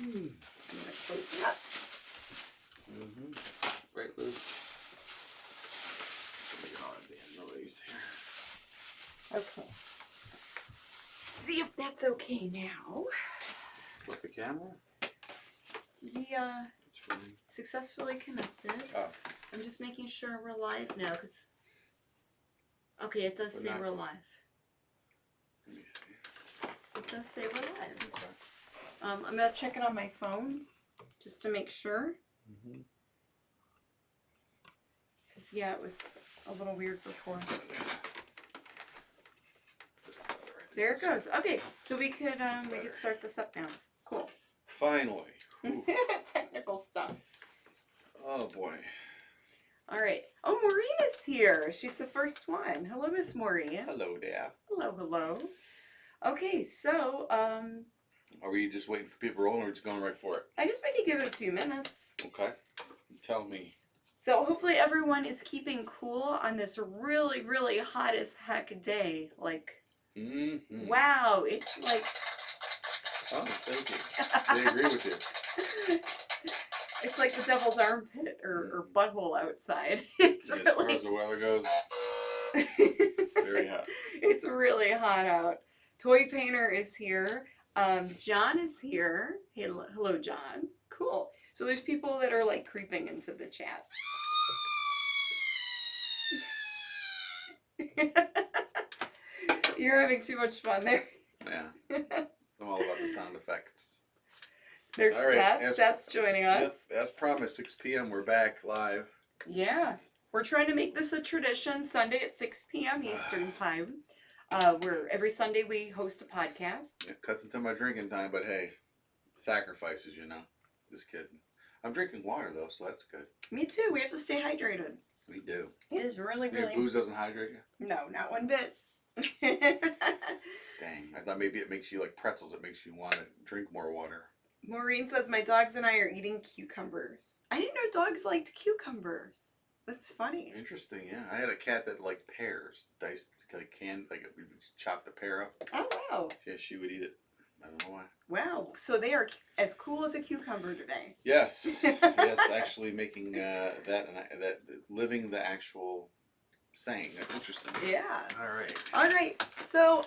I'm gonna close that. Right, Liz? Making all that damn noise here. Okay. See if that's okay now. With the camera? Yeah. It's really... Successfully connected. Oh. I'm just making sure we're live now, because... Okay, it does say we're live. Let me see. It does say we're live. Okay. I'm going to check it on my phone, just to make sure. Because, yeah, it was a little weird before. There it goes. Okay, so we could start this up now. Cool. Finally. Technical stuff. Oh boy. All right. Oh, Maureen is here. She's the first one. Hello, Miss Maureen. Hello there. Hello, hello. Okay, so are we just waiting for people rolling, or just going right for it? I guess we could give it a few minutes. Okay. Tell me. So hopefully everyone is keeping cool on this really, really hot as heck day. Like, wow, it's like... Oh, thank you. They agree with you. It's like the devil's armpit or butthole outside. It's As really... far as the weather goes, very hot. It's really hot out. Toy Painter is here. John is here. Hey, hello, John. Cool. So there's people that are like creeping into the chat. You're having too much fun there. Yeah. I'm all about the sound effects. There's right, Seth's joining us. Yep, as promised, 6 p.m. we're back live. Yeah. We're trying to make this a tradition, Sunday at 6 p.m. Eastern time. Where every Sunday we host a podcast. It cuts into my drinking time, but hey, sacrifices, you know. Just kidding. I'm drinking water, though, so that's good. Me too. We have to stay hydrated. We do. It is really, really... Booze doesn't hydrate you? No, not one bit. Dang. I thought maybe it makes you like pretzels. It makes you want to drink more water. Maureen says, my dogs and I are eating cucumbers. I didn't know dogs liked cucumbers. That's funny. Interesting, yeah. I had a cat that liked pears. Diced, like canned, like we chopped a pear up. Oh, wow. Yeah, she would eat it. I don't know why. Wow. So they are as cool as a cucumber today. Yes. Yes, actually making living the actual saying. That's interesting. Yeah. All right. All right. So,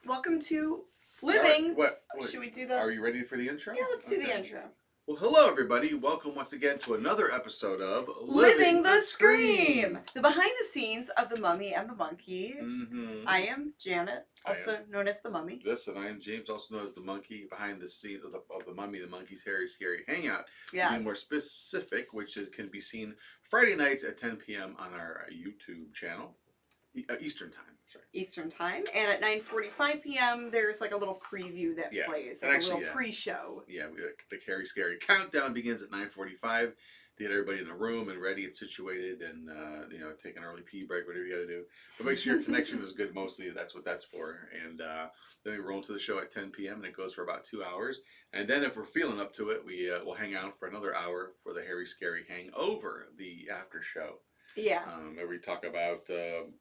welcome to Living. Right. What? Should we do the... Are you ready for the intro? Yeah, let's do the intro. Well, hello, everybody. Welcome once again to another episode of Living the Scream, the behind the scenes of the Mummy and the Monkey. I am Janet, also known as the Mummy. This, and I am James, also known as the Monkey, behind the scenes of the Mummy, the Monkey's Hairy Scary Hangout. Yes. To be more specific, which can be seen Friday nights at 10 p.m. on our YouTube channel, Eastern Time. Sorry. Eastern Time, and at 9:45 p.m. there's like a little preview that plays, like a little pre-show. Yeah, the Hairy Scary Countdown begins at 9:45 to get everybody in the room and ready and situated, and you know, take an early pee break, whatever you got to do. But make sure your connection is good. Mostly, that's what that's for. And then we roll into the show at 10 p.m. and it goes for about 2 hours. And then if we're feeling up to it, we'll hang out for another hour for the Hairy Scary Hangover, the after show. Yeah. Where we talk about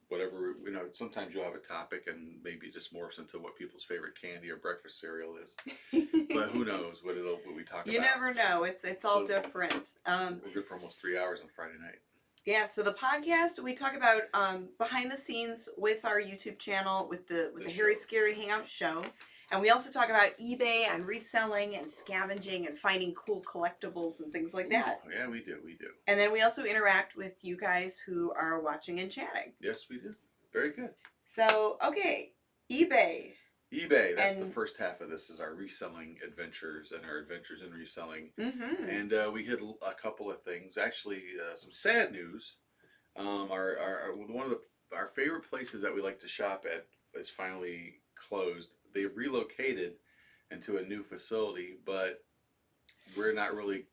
whatever, you know, sometimes you'll have a topic and maybe just morphs into what people's favorite candy or breakfast cereal is. But who knows what we talk about. You never know. It's all different. We're good for almost 3 hours on Friday night. Yeah, so the podcast, we talk about behind the scenes with our YouTube channel, with the Hairy Scary Hangout show. And we also talk about eBay and reselling and scavenging and finding cool collectibles and things like that. Ooh, yeah, we do. And then we also interact with you guys who are watching and chatting. Yes, we do. Very good. So, okay, eBay. eBay, that's the first half of this, is our reselling adventures and our adventures in reselling. And we hit a couple of things. Actually, some sad news. One of our favorite places that we like to shop at is finally closed. They relocated into a new facility, but we're not really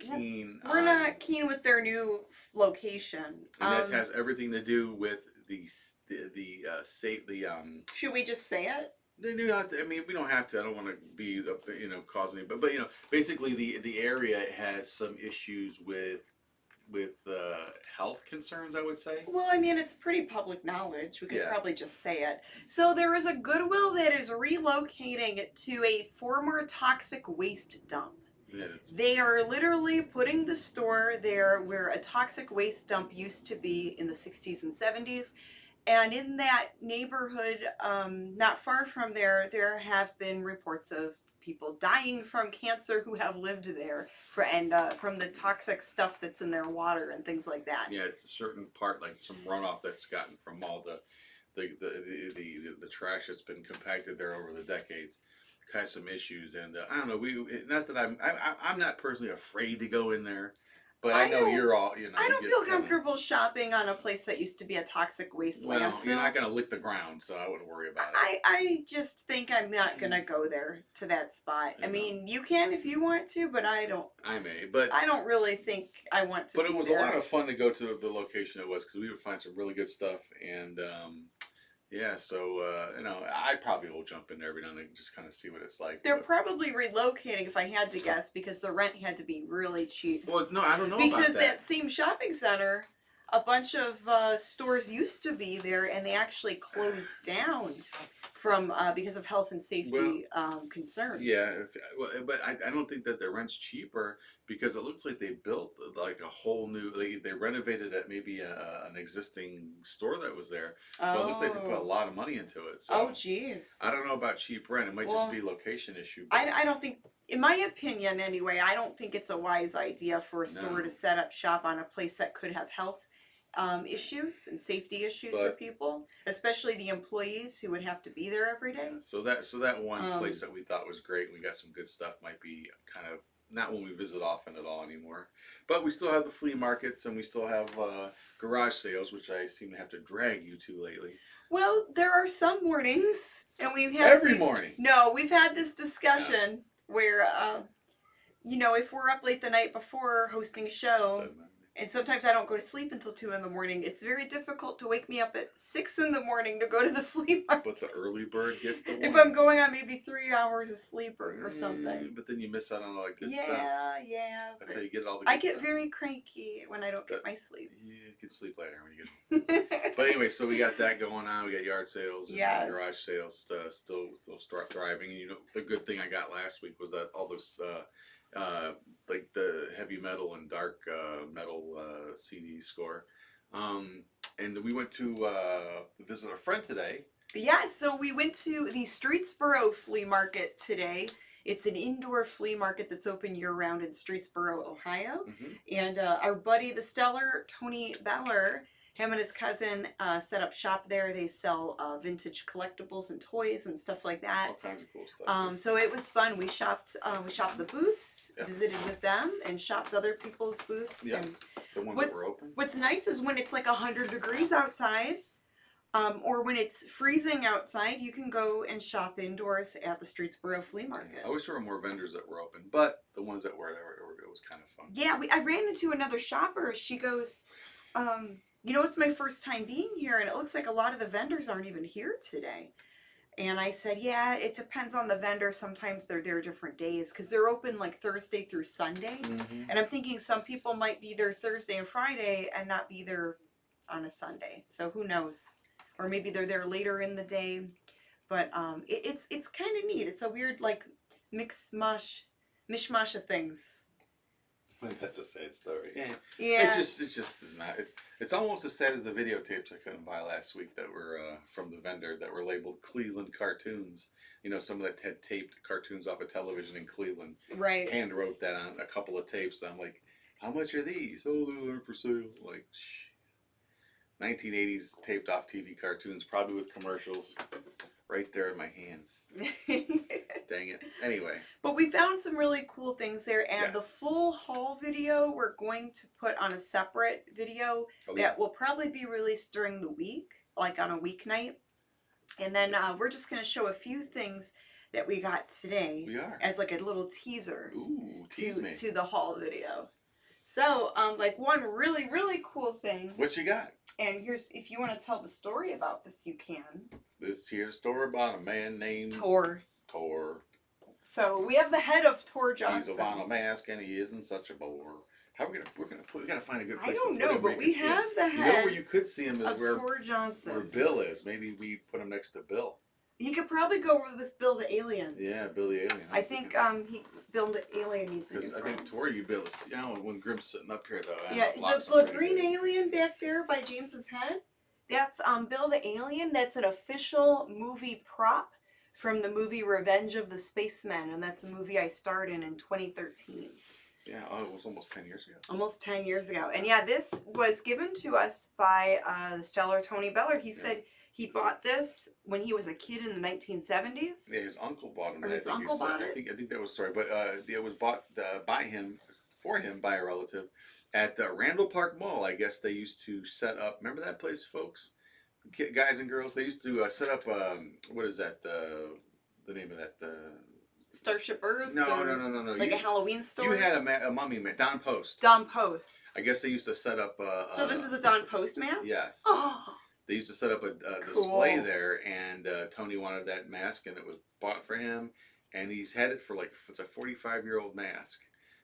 keen. We're not keen with their new location. And that has everything to do with Should we just say it? They do not. I mean, we don't have to. I don't want to be, you know, causing it, but you know, basically the area has some issues with health concerns, I would say. Well, I mean, it's pretty public knowledge. We could Yeah. probably just say it. So there is a Goodwill that is relocating to a former toxic waste dump. Yeah, They are literally putting the store there where a toxic waste dump used to be in the 60s and 70s. And in that neighborhood, not far from there, there have been reports of people dying from cancer who have lived there from the toxic stuff that's in their water and things like that. yeah, it's a certain part, like some runoff that's gotten from all the trash that's been compacted there over the decades. Has some issues, and I don't know. Not that I'm not personally afraid to go in there, but I know you're all, you know. I don't feel comfortable shopping on a place that used to be a toxic waste landfill. You're not gonna lick the ground, so I wouldn't worry about it. I just think I'm not gonna go there to that spot. I mean, you can if you want to, but I don't. I may, but I don't really think I want to. But it was a lot of fun to go to the location it was, because we would find some really good stuff, and yeah, so you know, I probably will jump in there every now and then and just kind of see what it's like. They're probably relocating, if I had to guess, because the rent had to be really cheap. Well, no, I don't know because about that. Same shopping center, a bunch of stores used to be there, and they actually closed down from because of health and safety concerns. Yeah, but I don't think that the rent's cheaper, because it looks like they built like a whole new. They renovated at maybe an existing store that was there. But it looks like they put a lot of money into it. So oh, jeez. I don't know about cheap rent. It might just be a location issue. I don't think, in my opinion anyway, I don't think it's a wise idea for a store to set up shop on a place that could have health issues and safety issues for people, especially the employees who would have to be there every day. Yeah, so that one place that we thought was great, we got some good stuff, might be kind of not when we visit often at all anymore. But we still have the flea markets, and we still have garage sales, which I seem to have to drag you to lately. Well, there are some mornings, and we've had every morning. No, we've had this discussion where, you know, if we're up late the night before hosting a show. And sometimes I don't go to sleep until 2 in the morning. It's very difficult to wake me up at 6 in the morning to go to the flea market. But the early bird gets the if I'm going on maybe 3 hours of sleep or something. But then you miss out on all that good stuff. Yeah. That's how you get all the good I get stuff. very cranky when I don't get my sleep. You can sleep later when you get But anyway, so we got that going on. We got yard sales and garage sales still start thriving. And you know, the good thing I got last week was that all those like the heavy metal and dark metal CD score. And we went to visit a friend today. Yeah, so we went to the Streetsboro Flea Market today. It's an indoor flea market that's open year-round in Streetsboro, Ohio. And our buddy, the stellar Tony Beller, him and his cousin set up shop there. They sell vintage collectibles and toys and stuff like that. All kinds of cool stuff. So it was fun. We shopped the booths, visited with them, and shopped other people's booths. Yeah, and the ones that were open. What's nice is when it's like 100 degrees outside, or when it's freezing outside, you can go and shop indoors at the Streetsboro Flea Market. I wish there were more vendors that were open, but the ones that were there, it was kind of fun. Yeah, I ran into another shopper. She goes, you know, it's my first time being here, and it looks like a lot of the vendors aren't even here today. And I said, yeah, it depends on the vendor. Sometimes they're there different days, because they're open like Thursday through Sunday. And I'm thinking some people might be there Thursday and Friday and not be there on a Sunday. So who knows? Or maybe they're there later in the day. But it's kind of neat. It's a weird like mishmash of things. That's a sad story. Yeah. It just is not. It's almost as sad as the videotapes I couldn't buy last week that were from the vendor that were labeled Cleveland cartoons. You know, some that had taped cartoons off of television in Cleveland. Right. Hand wrote that on a couple of tapes. I'm like, how much are these? Oh, they're for sale. Like, 1980s taped off TV cartoons, probably with commercials. Right there in my hands. Dang it. Anyway. But we found some really cool things there, and the full haul video we're going to put on a separate video that will probably be released during the week, like on a weeknight. And then we're just going to show a few things that we got today. We are. As like a little teaser. Ooh, tease me. To the haul video. So, like one really, really cool thing. What you got? And here's, if you want to tell the story about this, you can. This here's story about a man named Tor. Tor. So we have the head of Tor Johnson. He's a vinyl mask and he isn't such a bore. How we gotta find a good place. I don't to put know, him but where we you can see him. have the You know head where you could see him is of where Tor Johnson. Bill is. Maybe we put him next to Bill. He could probably go with Bill the Alien. Yeah, Bill the Alien. I think Bill the Alien needs a new Because I friend. think Tor, you Bill is, you know, when Grimm's sitting up here though. Yeah, the green alien back there by James's head, that's Bill the Alien. That's an official movie prop from the movie Revenge of the Spacemen, and that's a movie I starred in 2013. Yeah, it was almost 10 years ago. Almost 10 years ago. And yeah, this was given to us by the stellar Tony Beller. He said he bought this when he was a kid in the 1970s. Yeah, his uncle bought him. Or his uncle bought it? I think that was, sorry, but it was bought by him by a relative at Randall Park Mall. I guess they used to set up, remember that place, folks? Guys and girls, they used to set up, what is that, the name of that? Starship Earth? No. Like a Halloween store? You had a mummy man, Don Post. Don Post. I guess they used to set up. So this is a Don Post mask? Yes. Oh, They used to set up a display there, and Tony wanted that mask, and it was bought for him, and he's had it for it's a 45-year-old mask.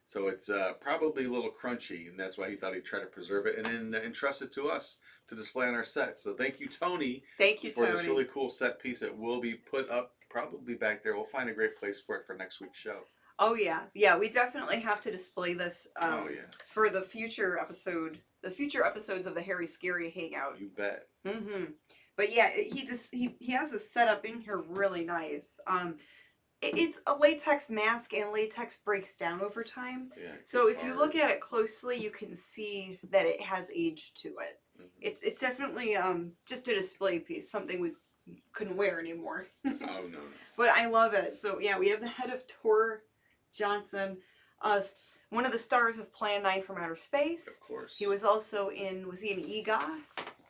So it's probably a little crunchy, and that's why he thought he'd try to preserve it and then entrust it to us to display on our set. So thank you, Tony. Thank you, for Tony. this really cool set piece that will be put up probably back there. We'll find a great place for it for next week's show. Oh yeah, yeah. We definitely have to display this. For the future episodes of the Harry Scary Hangout. You bet. But yeah, he has this set up in here really nice. It's a latex mask, and latex breaks down over time. Yeah, so if you look at it closely, you can see that it has age to it. It's definitely just a display piece, something we couldn't wear anymore. Oh no. But I love it. So yeah, we have the head of Tor Johnson, one of the stars of Plan 9 from Outer Space. Of course. He was also was he in EGOT?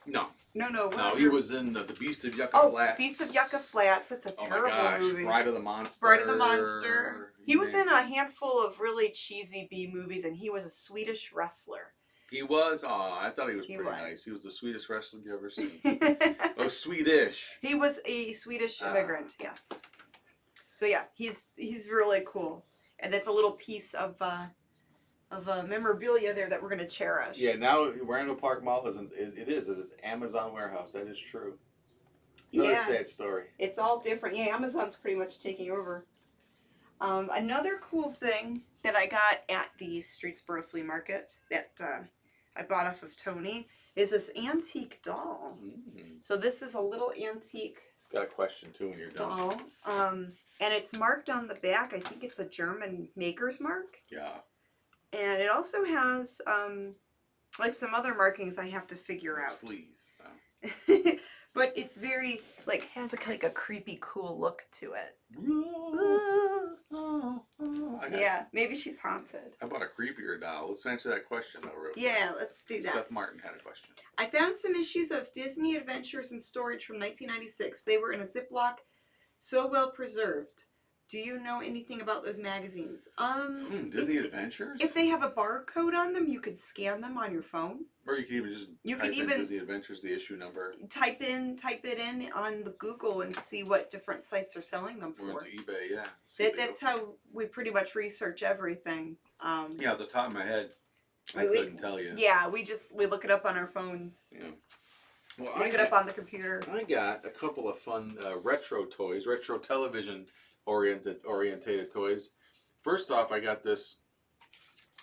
No. No. He was in the Beast of Yucca Flats. Beast of Yucca Flats. That's a terrible movie. Bride of the Monster. Bride of the Monster. He was in a handful of really cheesy B movies, and he was a Swedish wrestler. He was? Oh, I thought he was pretty nice. He was the sweetest wrestler you ever seen. Oh, Swedish. He was a Swedish immigrant, yes. So yeah, he's really cool. And that's a little piece of memorabilia there that we're going to cherish. Yeah, now Randall Park Mall is an Amazon warehouse. That is true. Another sad story. It's all different. Yeah, Amazon's pretty much taking over. Another cool thing that I got at the Streetsboro Flea Market that I bought off of Tony is this antique doll. So this is a little antique Got a question too when you're done. doll. And it's marked on the back. I think it's a German maker's mark. Yeah. And it also has like some other markings I have to figure out. Fleas. But it's very has a creepy cool look to it. Yeah, maybe she's haunted. How about a creepier doll? Let's answer that question though, real quick. Yeah, let's do that. Seth Martin had a question. I found some issues of Disney Adventures in storage from 1996. They were in a Ziploc, so well preserved. Do you know anything about those magazines? Disney Adventures? If they have a barcode on them, you could scan them on your phone. Or you could even just type in Disney Adventures, the issue number. Type it in on the Google and see what different sites are selling them for. We went to eBay, yeah. That's how we pretty much research everything. Yeah, off the top of my head, I couldn't tell you. Yeah, we look it up on our phones. Yeah. Well, look it up on the computer. I got a couple of fun retro toys, retro television orientated toys. First off, I got this.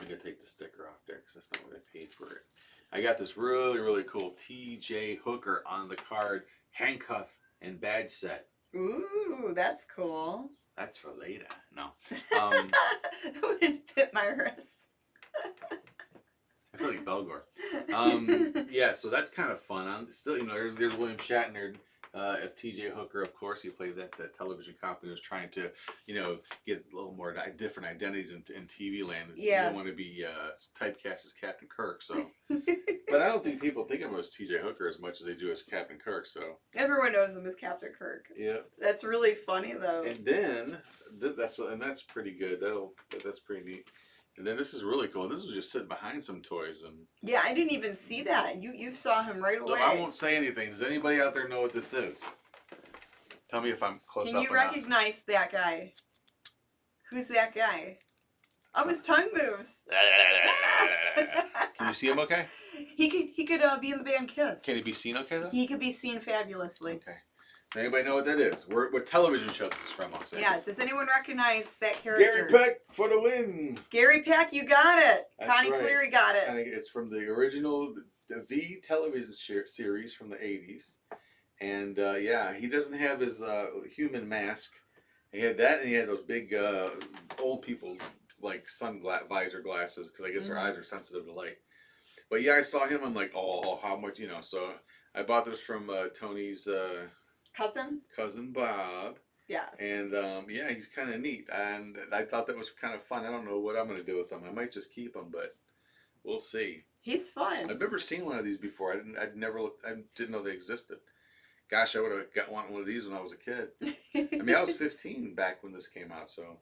I'm gonna take the sticker off there because that's not what I paid for it. I got this really, really cool TJ Hooker on the card handcuff and badge set. Ooh, that's cool. That's for later. No. That wouldn't fit my wrist. I feel like Belgor. Yeah, so that's kind of fun. Still, there's William Shatner as TJ Hooker, of course. He played that television cop who was trying to, get a little more different identities in TV land. You don't want to be typecast as Captain Kirk, so. But I don't think people think of him as TJ Hooker as much as they do as Captain Kirk, so. Everyone knows him as Captain Kirk. Yeah. That's really funny, though. And then, that's pretty good. That's pretty neat. And then this is really cool. This was just sitting behind some toys. Yeah, I didn't even see that. You saw him right away. So I won't say anything. Does anybody out there know what this is? Tell me if I'm close up or not. Can you recognize that guy? Who's that guy? his tongue moves. Can you see him okay? He could be in the band Kiss. Can he be seen okay though? He could be seen fabulously. Okay. Does anybody know what that is? What television show this is from? I'll say. Yeah. Does anyone recognize that character? Gary Peck for the win. Gary Peck, you got it. That's Connie right. Cleary got it. It's from the original V television series from the 80s. And yeah, he doesn't have his human mask. He had that, and he had those big old people like visor glasses, because I guess their eyes are sensitive to light. But yeah, I saw him. I'm like, oh, how much, you know? So I bought this from Tony's cousin Bob. Yes. And yeah, he's kind of neat, and I thought that was kind of fun. I don't know what I'm gonna do with him. I might just keep him, but we'll see. He's fun. I've never seen one of these before. I didn't know they existed. Gosh, I would have got one of these when I was a kid. I mean, I was 15 back when this came out, so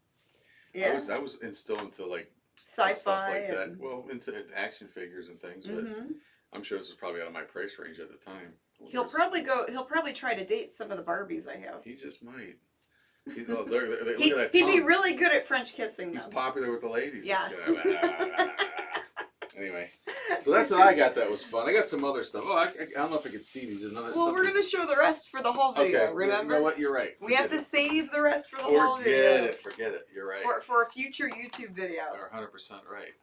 yeah, I was still into like sci-fi stuff like that. Well, into action figures and things, but I'm sure this is probably out of my price range at the time. He'll probably try to date some of the Barbies I have. He just might. You know, look at that He'd be really good at French kissing. He's popular with the ladies. Yes. Anyway, so that's what I got. That was fun. I got some other stuff. Oh, I don't know if I can see these. Well, we're gonna show the rest for the whole video. Okay. Remember? You know what? You're right. We have to save the rest for the whole video. Forget it. You're right. For a future YouTube video. You're 100% right.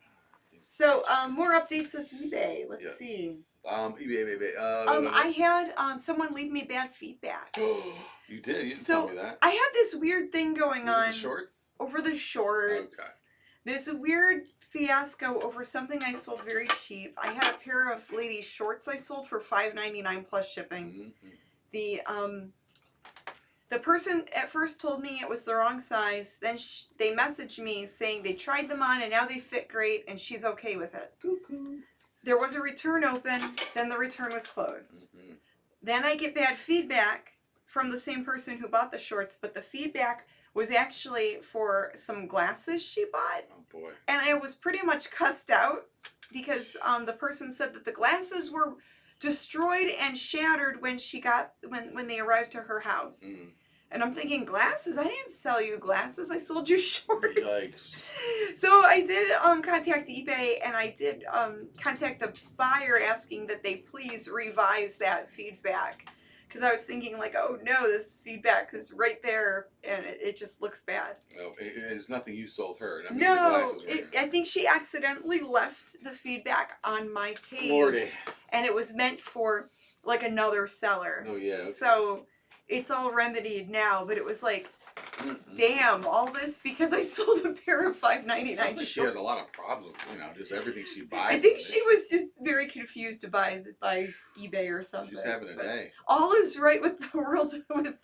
So, more updates with eBay. Let's see. eBay. I had someone leave me bad feedback. You did? You didn't tell me that. I had this weird thing going on. The shorts? Over the shorts. Okay. There's a weird fiasco over something I sold very cheap. I had a pair of ladies' shorts I sold for $5.99 plus shipping. The person at first told me it was the wrong size. Then they messaged me saying they tried them on and now they fit great and she's okay with it. Cuckoo. There was a return open, then the return was closed. Then I get bad feedback from the same person who bought the shorts, but the feedback was actually for some glasses she bought. Oh boy. And I was pretty much cussed out because the person said that the glasses were destroyed and shattered when when they arrived to her house. And I'm thinking, glasses? I didn't sell you glasses. I sold you shorts. Yikes. So I did contact eBay, and I did contact the buyer asking that they please revise that feedback. Because I was thinking, like, oh no, this feedback is right there, and it just looks bad. No, it's nothing you sold her. I mean, No, I think she accidentally left the feedback on my page. Lordy. And it was meant for, like, another seller. Oh, yeah. Okay. So it's all remedied now, but it was like, damn, all this because I sold a pair of $5.99 Sounds like she has a lot of problems, you know, just everything she buys. I think she was just very confused to buy eBay or something. She's having a day. All is right with the world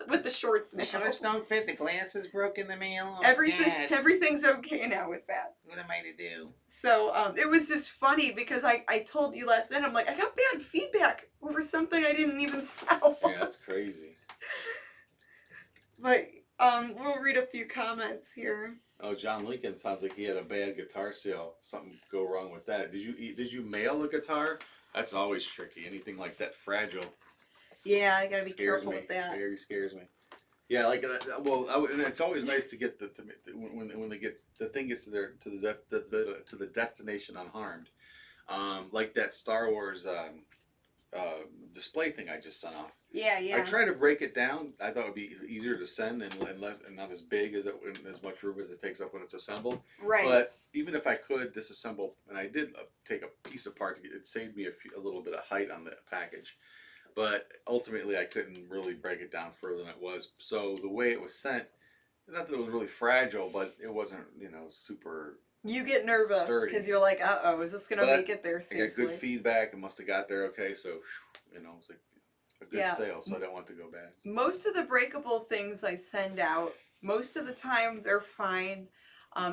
with the shorts now. The shorts don't fit. The glasses broke in the mail. Oh, Everything's okay now with that. What am I to do? So it was just funny because I told you last night, I'm like, I got bad feedback over something I didn't even sell. Yeah, that's crazy. But we'll read a few comments here. Oh, John Lincoln sounds like he had a bad guitar sale. Something go wrong with that. Did you mail a guitar? That's always tricky. Anything like that fragile. Yeah, I gotta be careful with that. Very scares me. Yeah, like well, and it's always nice to get when they get the thing gets to the destination unharmed. Like that Star Wars display thing I just sent off. Yeah. I try to break it down. I thought it would be easier to send and not as big as as much room as it takes up when it's assembled. Right. But even if I could disassemble, and I did take a piece apart, it saved me a little bit of height on the package. But ultimately, I couldn't really break it down further than it was. So the way it was sent, not that it was really fragile, but it wasn't, super. You get nervous because you're like, uh-oh, is this going to make it there safely? I got good feedback. It must have got there okay. So, it's like a good sale, so I don't want it to go bad. Most of the breakable things I send out, most of the time they're fine.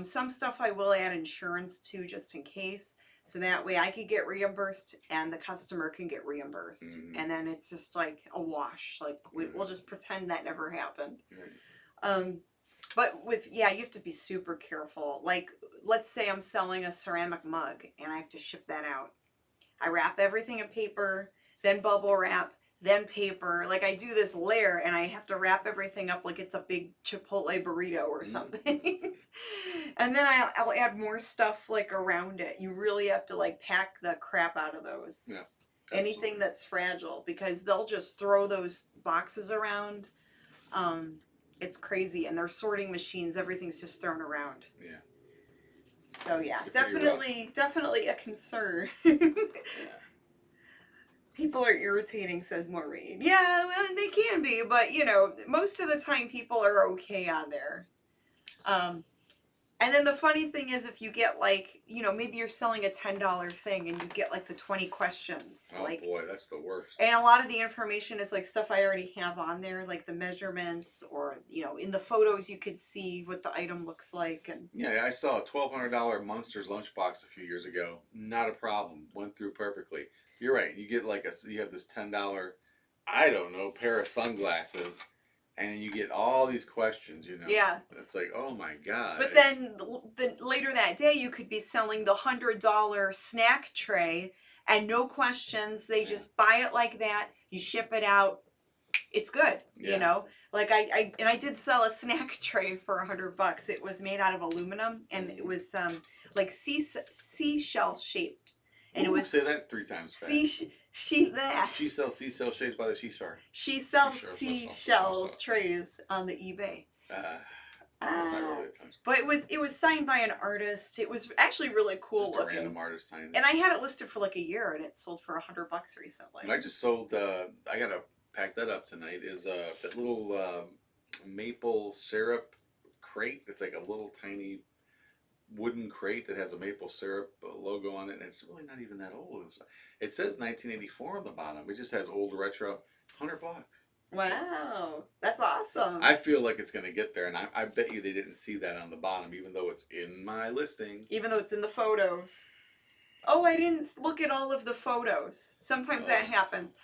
Some stuff I will add insurance to just in case. So that way I could get reimbursed and the customer can get reimbursed. And then it's just like a wash. Like we'll just pretend that never happened. But you have to be super careful. Like, let's say I'm selling a ceramic mug and I have to ship that out. I wrap everything in paper, then bubble wrap, then paper. Like I do this layer and I have to wrap everything up like it's a big Chipotle burrito or something. And then I'll add more stuff like around it. You really have to like pack the crap out of those. Yeah. Anything that's fragile, because they'll just throw those boxes around. It's crazy, and they're sorting machines. Everything's just thrown around. Yeah. So yeah, It's pretty definitely a concern. Yeah. People are irritating, says Maureen. Yeah, well, they can be, but you know, most of the time people are okay on there. And then the funny thing is, if you get like, you know, maybe you're selling a $10 thing and you get like the 20 questions. Oh like, boy, that's the worst. and a lot of the information is like stuff I already have on there, like the measurements, or, you know, in the photos you could see what the item looks like. And Yeah, I saw a $1,200 Munster's lunchbox a few years ago. Not a problem. Went through perfectly. You're right. You get like you have this $10, I don't know, pair of sunglasses. And you get all these questions, you know. Yeah. It's like, oh my God. But then later that day, you could be selling the $100 snack tray and no questions. They just buy it like that. You ship it out. It's good, you know. Like I did sell a snack tray for $100. It was made out of aluminum and it was like seashell shaped. And it was say that 3 times fast. She sells seashell shapes by the seashore. She sells seashell trays on the eBay. That's not really a tongue. But it was signed by an artist. It was actually really cool Just looking. a random artist signed it. And I had it listed for like a year, and it sold for $100 recently. And I just sold. I gotta pack that up tonight. Is that little maple syrup crate? It's like a little tiny wooden crate that has a maple syrup logo on it, and it's really not even that old. It says 1984 on the bottom. It just has old retro. $100. Wow, that's awesome. I feel like it's gonna get there, and I bet you they didn't see that on the bottom, even though it's in my listing. Even though it's in the photos. Oh, I didn't look at all of the photos. Sometimes that happens.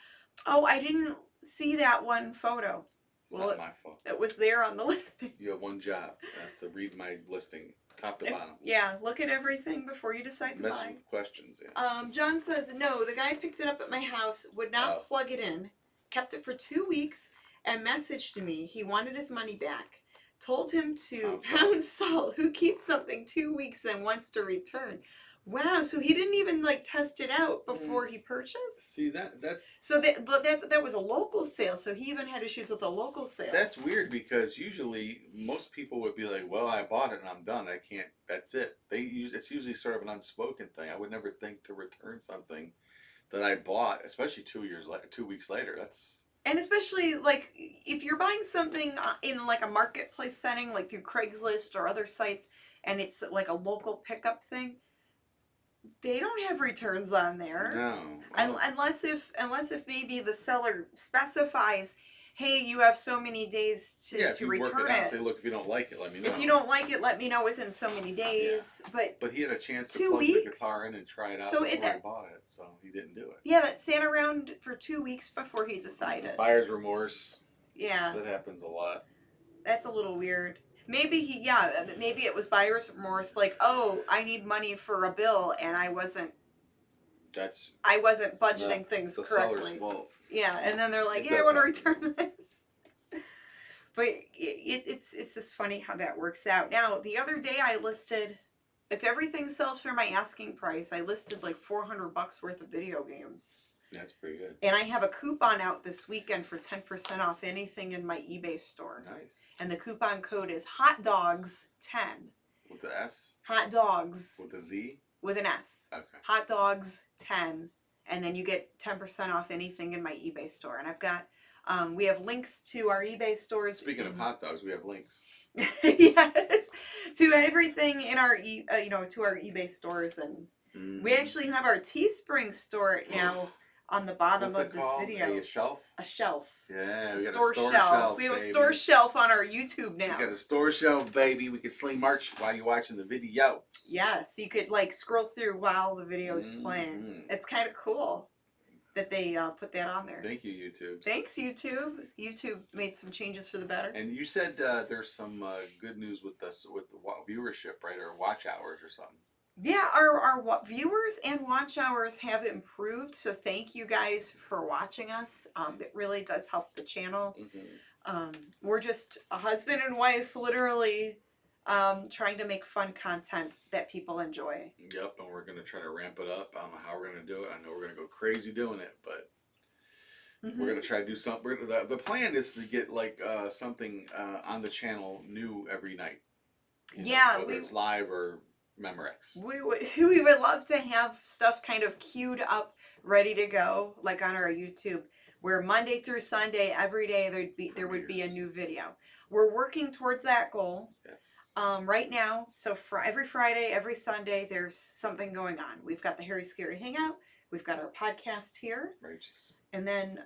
Oh, I didn't see that one photo. It's not my fault. It was there on the listing. You have one job. That's to read my listing, top to bottom. Yeah, look at everything before you decide to buy. With questions, yeah. John says, no, the guy picked it up at my house, would not plug it in, kept it for 2 weeks, and messaged me he wanted his money back. Told him to pound salt. Who keeps something 2 weeks and wants to return? Wow, so he didn't even like test it out before he purchased? See, that's... So that was a local sale, so he even had issues with a local sale. That's weird, because usually most people would be like, well, I bought it and I'm done. I can't, that's it. It's usually sort of an unspoken thing. I would never think to return something that I bought, especially 2 weeks later. That's... And especially, like, if you're buying something in, like, a marketplace setting, like through Craigslist or other sites, and it's, like, a local pickup thing, they don't have returns on there. No. Unless if maybe the seller specifies, hey, you have so many days to return work it out and say, look, if you don't like it, let me know. If you don't like it, let me know within so many days. Yeah. But he had a chance to 2 plug weeks? the guitar in and try it out So before he bought it, so he didn't do it. Yeah, that sat around for 2 weeks before he decided. Buyer's remorse. Yeah. That happens a lot. That's a little weird. Maybe maybe it was buyer's remorse, like, oh, I need money for a bill and I wasn't budgeting things correctly. Seller's fault. Yeah, and then they're like, yeah, I want to return this. But it's just funny how that works out. Now, the other day I listed, if everything sells for my asking price, I listed like $400 worth of video games. That's pretty good. And I have a coupon out this weekend for 10% off anything in my eBay store. Nice. And the coupon code is HOTDOGS10. With the S? Hot Dogs. With the Z? With an S. Okay. HOTDOGS10. And then you get 10% off anything in my eBay store. And I've got, we have links to our eBay stores. Speaking of hot dogs, we have links. Yes. To everything in our, to our eBay stores. And we actually have our Teespring store now. On the bottom of this video. A shelf? A shelf. Yeah, we got store a store shelf. We have a store shelf on our YouTube now. We got a store shelf, baby. We can sling merch while you're watching the video. Yes, you could like scroll through while the video is playing. It's kind of cool that they put that on there. Thank you, YouTube. Thanks, YouTube. YouTube made some changes for the better. And you said there's some good news with the viewership, right? Or watch hours or something. Yeah, our viewers and watch hours have improved, so thank you guys for watching us. It really does help the channel. We're just a husband and wife, literally, trying to make fun content that people enjoy. Yep, and we're gonna try to ramp it up. I don't know how we're gonna do it. I know we're gonna go crazy doing it, but we're gonna try to do something. The plan is to get like something on the channel new every night. Yeah, whether it's live or Memorex. We would love to have stuff kind of queued up, ready to go, like on our YouTube, where Monday through Sunday, every day there would be a new video. We're working towards that goal. Yes. Right now, so every Friday, every Sunday, there's something going on. We've got the Harry Scary Hangout. We've got our podcast here. Righteous. And then,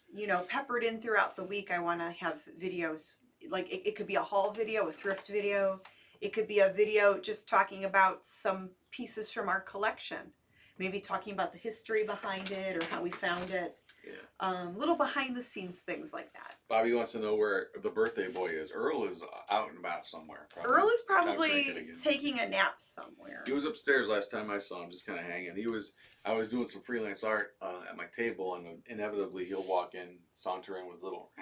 you know, peppered in throughout the week, I want to have videos. Like, it could be a haul video, a thrift video. It could be a video just talking about some pieces from our collection. Maybe talking about the history behind it or how we found it. Yeah. Little behind the scenes things like that. Bobby wants to know where the birthday boy is. Earl is out and about somewhere. Earl is probably taking a nap somewhere. He was upstairs last time I saw him, just kind of hanging. I was doing some freelance art at my table, and inevitably he'll walk in, saunter in with little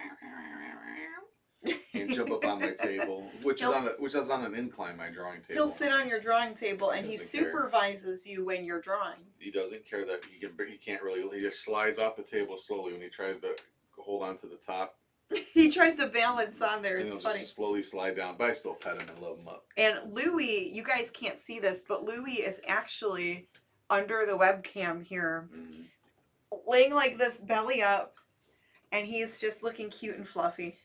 and jump up on my table, which is on an incline, my drawing table. He'll sit on your drawing table and he supervises you when you're drawing. He doesn't care that he can't really. He just slides off the table slowly when he tries to hold on to the top. He tries to balance on there. It's funny. Just slowly slide down, but I still pet him and love him up. And Louie, you guys can't see this, but Louie is actually under the webcam here, laying like this, belly up, and he's just looking cute and fluffy.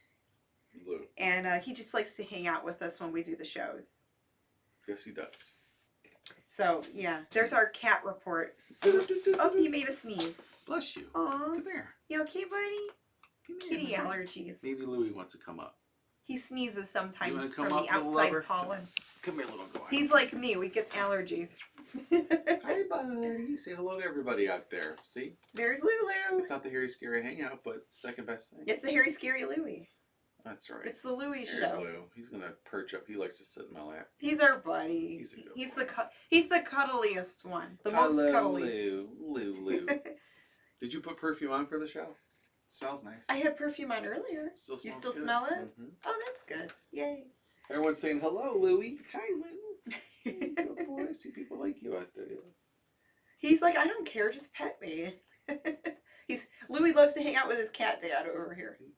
Lou. And he just likes to hang out with us when we do the shows. Yes, he does. So, yeah, there's our cat report. Oh, he made a sneeze. Bless you. Aw. Come here. You okay, buddy? Kitty allergies. Maybe Louie wants to come up. He sneezes sometimes come from up, the little outside lover? pollen. Come here, little guy. He's like me. We get allergies. Hi, buddy. Say hello to everybody out there. See? There's Lulu. It's not the Harry Scary Hangout, but second best thing. It's the Harry Scary Louie. That's right. It's the Louie There's show. Lou. He's gonna perch up. He likes to sit in my lap. He's our buddy. He's a good He's the cuddliest one. The most cuddly. Lou. Did you put perfume on for the show? It smells nice. I had perfume on earlier. You still smell it? Mm-hmm. Oh, that's good. Yay. Everyone's saying hello, Louie. Hi, Lou. Hey, good boy. I see people like you out there. He's like, I don't care. Just pet me. Louie loves to hang out with his cat dad over here. He does.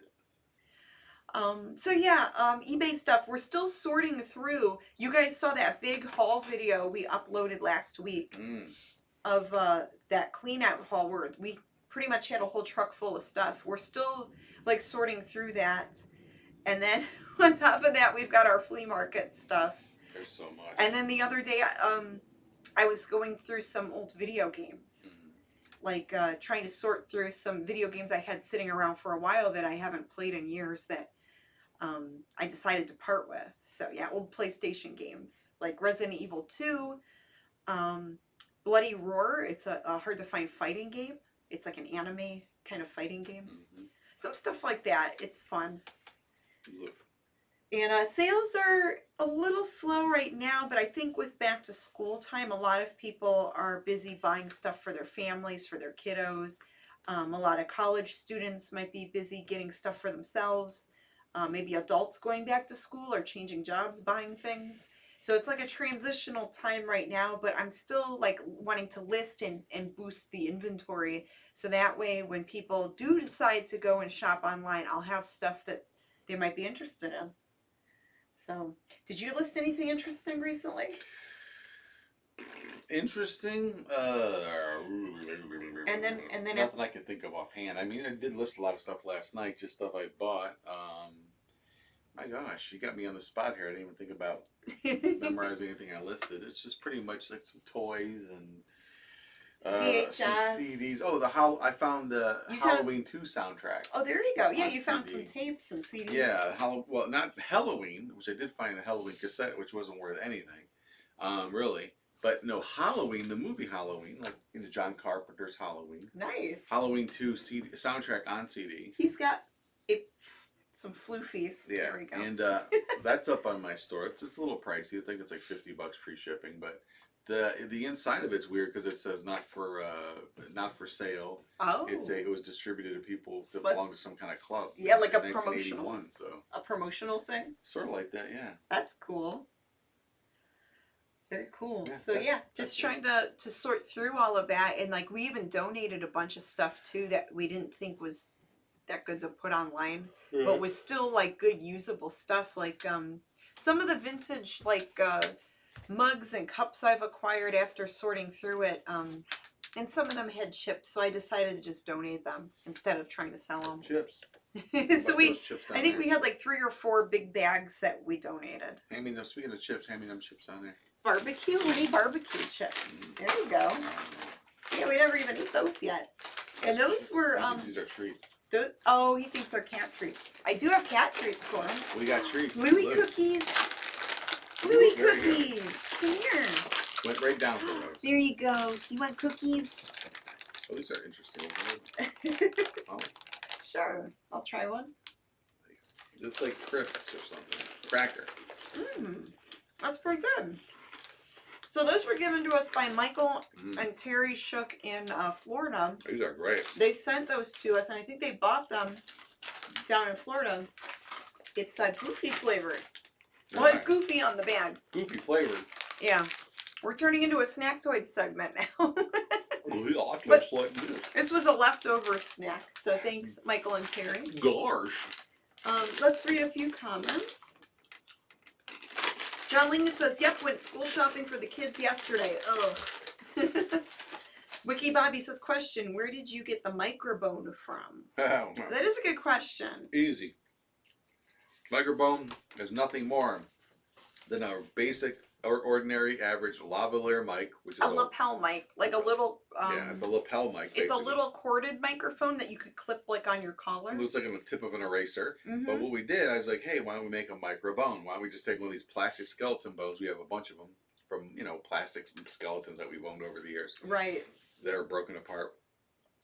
So yeah, eBay stuff. We're still sorting through. You guys saw that big haul video we uploaded last week of that clean out haul where we pretty much had a whole truck full of stuff. We're still like sorting through that. And then on top of that, we've got our flea market stuff. There's so much. And then the other day, I was going through some old video games. Like trying to sort through some video games I had sitting around for a while that I haven't played in years that I decided to part with. So yeah, old PlayStation games like Resident Evil 2, Bloody Roar. It's a hard to find fighting game. It's like an anime kind of fighting game. Some stuff like that. It's fun. And sales are a little slow right now, but I think with back to school time, a lot of people are busy buying stuff for their families, for their kiddos. A lot of college students might be busy getting stuff for themselves. Maybe adults going back to school or changing jobs, buying things. So it's like a transitional time right now, but I'm still like wanting to list and boost the inventory. So that way when people do decide to go and shop online, I'll have stuff that they might be interested in. So, did you list anything interesting recently? Interesting? And then nothing I can think of offhand. I mean, I did list a lot of stuff last night, just stuff I bought. My gosh, you got me on the spot here. I didn't even think about memorizing anything I listed. It's just pretty much like some toys and VHS, some CDs. Oh, I found the Halloween 2 soundtrack. Oh, there you go. Yeah, you CD. found some tapes and CDs. Yeah, well, not Halloween, which I did find a Halloween cassette, which wasn't worth anything, really. But no, Halloween, the movie Halloween, like John Carpenter's Halloween. Nice. Halloween 2 CD, soundtrack on CD. He's got some floofies. Yeah, there we go. and that's up on my store. It's a little pricey. I think it's like $50 free shipping, but The inside of it's weird because it says not for sale. Oh. It was distributed to people that Was- belong to some kind of club. Yeah, in like a 1981, so A promotional thing? sort of like that, yeah. That's cool. Very cool. Yeah, So that's just it. trying to sort through all of that, and like we even donated a bunch of stuff too that we didn't think was that good to put online, but was still like good usable stuff. Like some of the vintage like mugs and cups I've acquired after sorting through it, and some of them had chips, so I decided to just donate them instead of trying to sell them. Chips. So I think we had like 3 or 4 big bags that we donated. Speaking of chips, hand me them chips down there. Barbecue, honey barbecue chips. There you go. Yeah, we never even ate those yet. And those were These are treats. oh, he thinks they're cat treats. I do have cat treats for him. We got treats. Louis Look. cookies. Louis There you go. cookies. Come here. Went right down for those. There you go. You want cookies? Oh, these are interesting. Oh, Sure. I'll try one. it's like crisps or something. Cracker. That's pretty good. So those were given to us by Michael Mm. and Terry Shook in Florida. These are great. They sent those to us, and I think they bought them down in Florida. It's goofy flavored. Well, it's Alright. goofy on the bag. Goofy flavored. Yeah. We're turning into a Snacktoid segment now. Oh, yeah, But- just like this. This was a leftover snack, so thanks, Michael and Terry. Gosh. Let's read a few comments. John Lincoln says, yep, went school shopping for the kids yesterday. Ugh. Wiki Bobby says, question, where did you get the microbone from? That is a good question. Easy. Microphone is nothing more than a basic or ordinary average lavalier mic, which is A lapel mic, like a little, yeah, it's a lapel mic. it's Basically. a little corded microphone that you could clip like on your collar. It looks like on the tip of an eraser. Mhm. But what we did, I was like, hey, why don't we make a microbone? Why don't we just take one of these plastic skeleton bones? We have a bunch of them from, plastic skeletons that we've owned over the years Right. that are broken apart.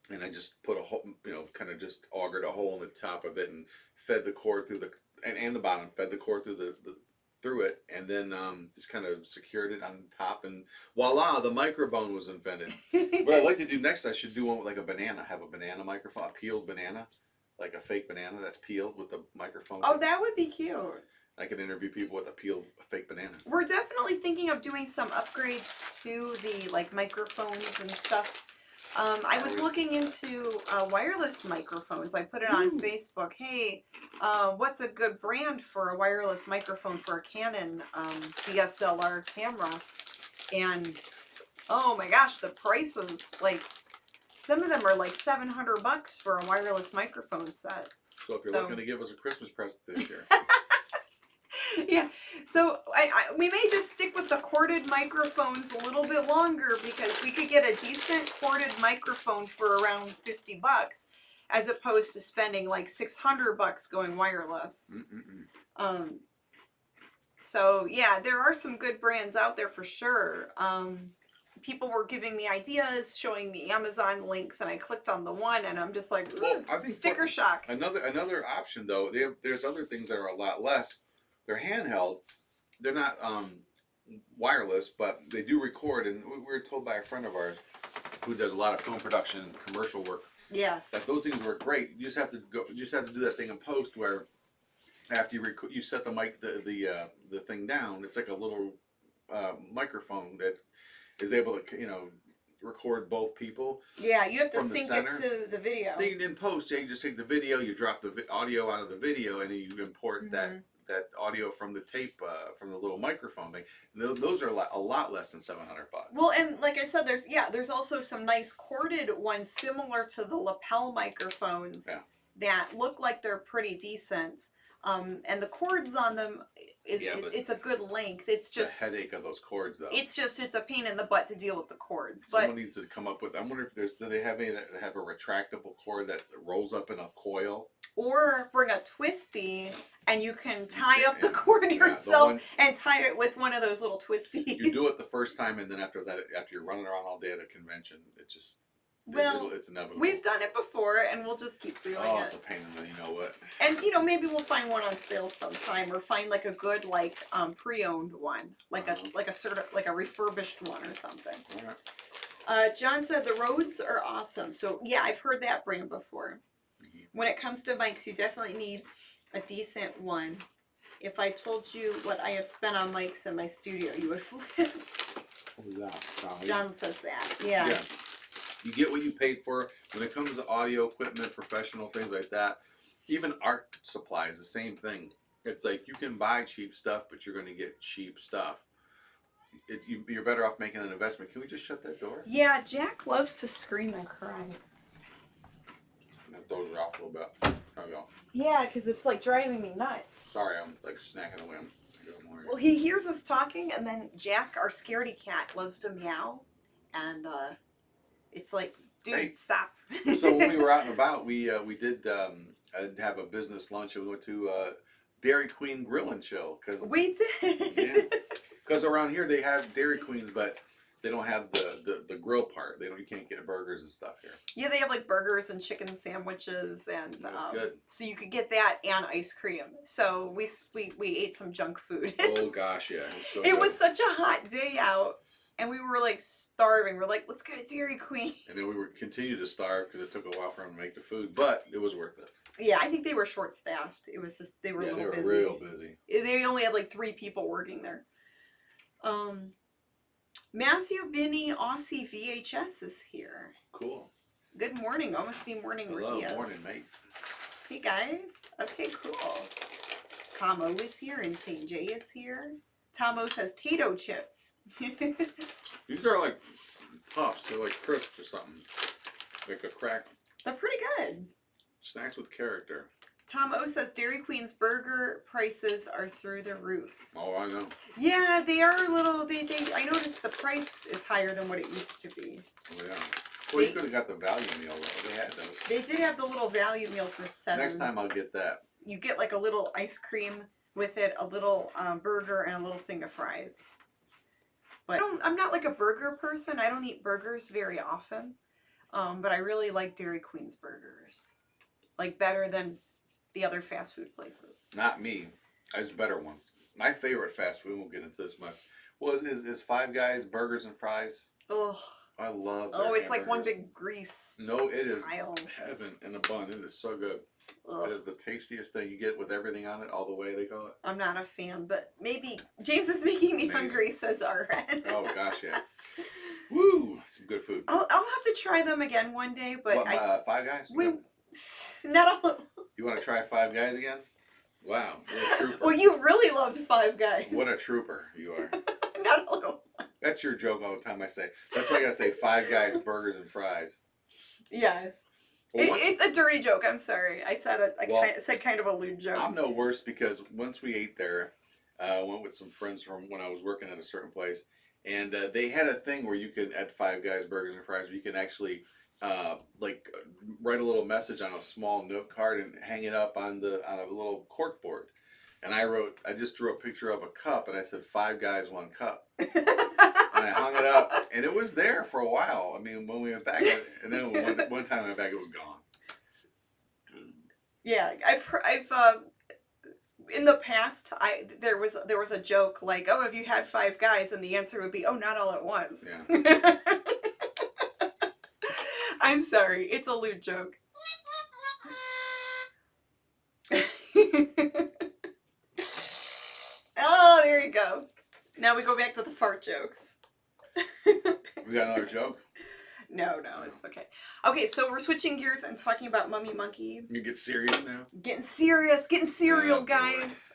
And I just put a hole, kind of just augured a hole in the top of it and fed the cord through and the bottom, fed the cord through through it, and then just kind of secured it on top, and voila, the microbone was invented. What I'd like to do next, I should do one with like a banana, have a banana microphone, a peeled banana, like a fake banana that's peeled with the microphone. Oh, that would be cute. I could interview people with a fake banana. We're definitely thinking of doing some upgrades to the like microphones and stuff. I was looking into wireless microphones. I put it on Facebook. Hey, what's a good brand for a wireless microphone for a Canon DSLR camera? And oh my gosh, the prices, like some of them are like $700 for a wireless microphone set. So if you're looking to give us a Christmas present this year. Yeah, so we may just stick with the corded microphones a little bit longer because we could get a decent corded microphone for around $50 as opposed to spending like $600 going wireless. So yeah, there are some good brands out there for sure. People were giving me ideas, showing me Amazon links, and I clicked on the one, and I'm just like, Well, I think sticker shock. Another option though, there's other things that are a lot less. They're handheld. They're not wireless, but they do record. And we were told by a friend of ours who does a lot of film production and commercial work Yeah. that those things work great. You just have to do that thing in post where after you set the mic the thing down. It's like a little microphone that is able to record both people. Yeah, you have to From the sync it center. to the video. Then in post, you just take the video, you drop the audio out of the video, and then you import that audio from the tape, from the little microphone thing. Those are a lot less than $700. Well, and like I said, there's also some nice corded ones similar to the lapel microphones that look like they're pretty decent. And the cords on them, it's a good length. It's just the headache of those cords, though. It's a pain in the butt to deal with the cords. Someone needs to come up with. I wonder if do they have any that have a retractable cord that rolls up in a coil? Or bring a twisty and you can tie up the cord yourself and tie it with one of those little twisties. You do it the first time, and then after that, after you're running around all day at a convention, Well, it's inevitable. we've done it before, and we'll just keep doing Oh, it. it's a pain in the, you know what? And maybe we'll find one on sale sometime, or find like a good pre-owned one, like a refurbished one or something. All right. John said the Rhodes are awesome. So yeah, I've heard that brand before. When it comes to mics, you definitely need a decent one. If I told you what I have spent on mics in my studio, you would flip. John says that. Yeah. You get what you paid for. When it comes to audio equipment, professional things like that, even art supplies, the same thing. It's like you can buy cheap stuff, but you're going to get cheap stuff. You're better off making an investment. Can we just shut that door? Yeah, Jack loves to scream and cry. That doors are off a little bit. There we go. Yeah, because it's like driving me nuts. Sorry, I'm like snacking away. Well, he hears us talking, and then Jack, our scaredy cat, loves to meow, and it's like, dude, hey, stop. So when we were out and about, we did have a business lunch, and we went to Dairy Queen Grill and Chill. We did. Because around here they have Dairy Queens, but they don't have the grill part. You can't get burgers and stuff here. Yeah, they have like burgers and chicken sandwiches, and That's good. so you could get that and ice cream. So we ate some junk food. Oh gosh, yeah. It was such a hot day out, and we were like starving. We're like, let's go to Dairy Queen. And then we were continued to starve because it took a while for them to make the food, but it was worth it. Yeah, I think they were short staffed. It was just they were a little busy. Real busy. They only had like 3 people working there. Matthew Binney Aussie VHS is here. Cool. Good morning. Almost be morning where Hello, he is. morning, mate. Hey guys. Okay, cool. Tom O is here and St. J is here. Tom O says Tato chips. These are like puffs. They're like crisps or something. Like a crack. They're pretty good. Snacks with character. Tom O says Dairy Queen's burger prices are through the roof. Oh, I know. Yeah, they are a little. I noticed the price is higher than what it used to be. Oh yeah. Well, you could have got the value meal though. They had those. They did have the little value meal for $7. Next time I'll get that. You get like a little ice cream with it, a little burger, and a little thing of fries. But I'm not like a burger person. I don't eat burgers very often. But I really like Dairy Queen's burgers. Like better than the other fast food places. Not me. There's better ones. My favorite fast food, we'll get into this much, is Five Guys burgers and fries. Ugh. I love Oh, it's like one big grease. No, it is pile. heaven in a bun. It is so good. Ugh. It is the tastiest thing you get with everything on it, all the way they call it. I'm not a fan, but maybe James is making me Amazing. hungry, says Arad. Oh gosh, yeah. Woo! Some good food. I'll have to try them again one day, but What, Five Guys? not all of them. You want to try Five Guys again? Wow, what a trooper. Well, you really loved Five Guys. What a trooper you are. Not all of them. That's your joke all the time I say. That's why I gotta say Five Guys burgers and fries. Yes. Well, It's a dirty joke. I'm sorry. I said said kind of a lewd joke. I'm no worse because once we ate there, I went with some friends from when I was working at a certain place, and they had a thing where you could, at Five Guys burgers and fries, where you can actually write a little message on a small note card and hang it up on a little cork board. And I just drew a picture of a cup and I said 5 guys 1 cup. And I hung it up and it was there for a while. I mean, when we went back, and then one time I went back, it was gone. Yeah, I've in the past, there was a joke like, oh, have you had 5 guys? And the answer would be, oh, not all at once. Yeah. I'm sorry, it's a lewd joke. Oh, there you go. Now we go back to the fart jokes. We got another joke? No, it's okay. Okay, so we're switching gears and talking about MummyMonkey. You get serious now? Getting serious, getting serial, boy. guys.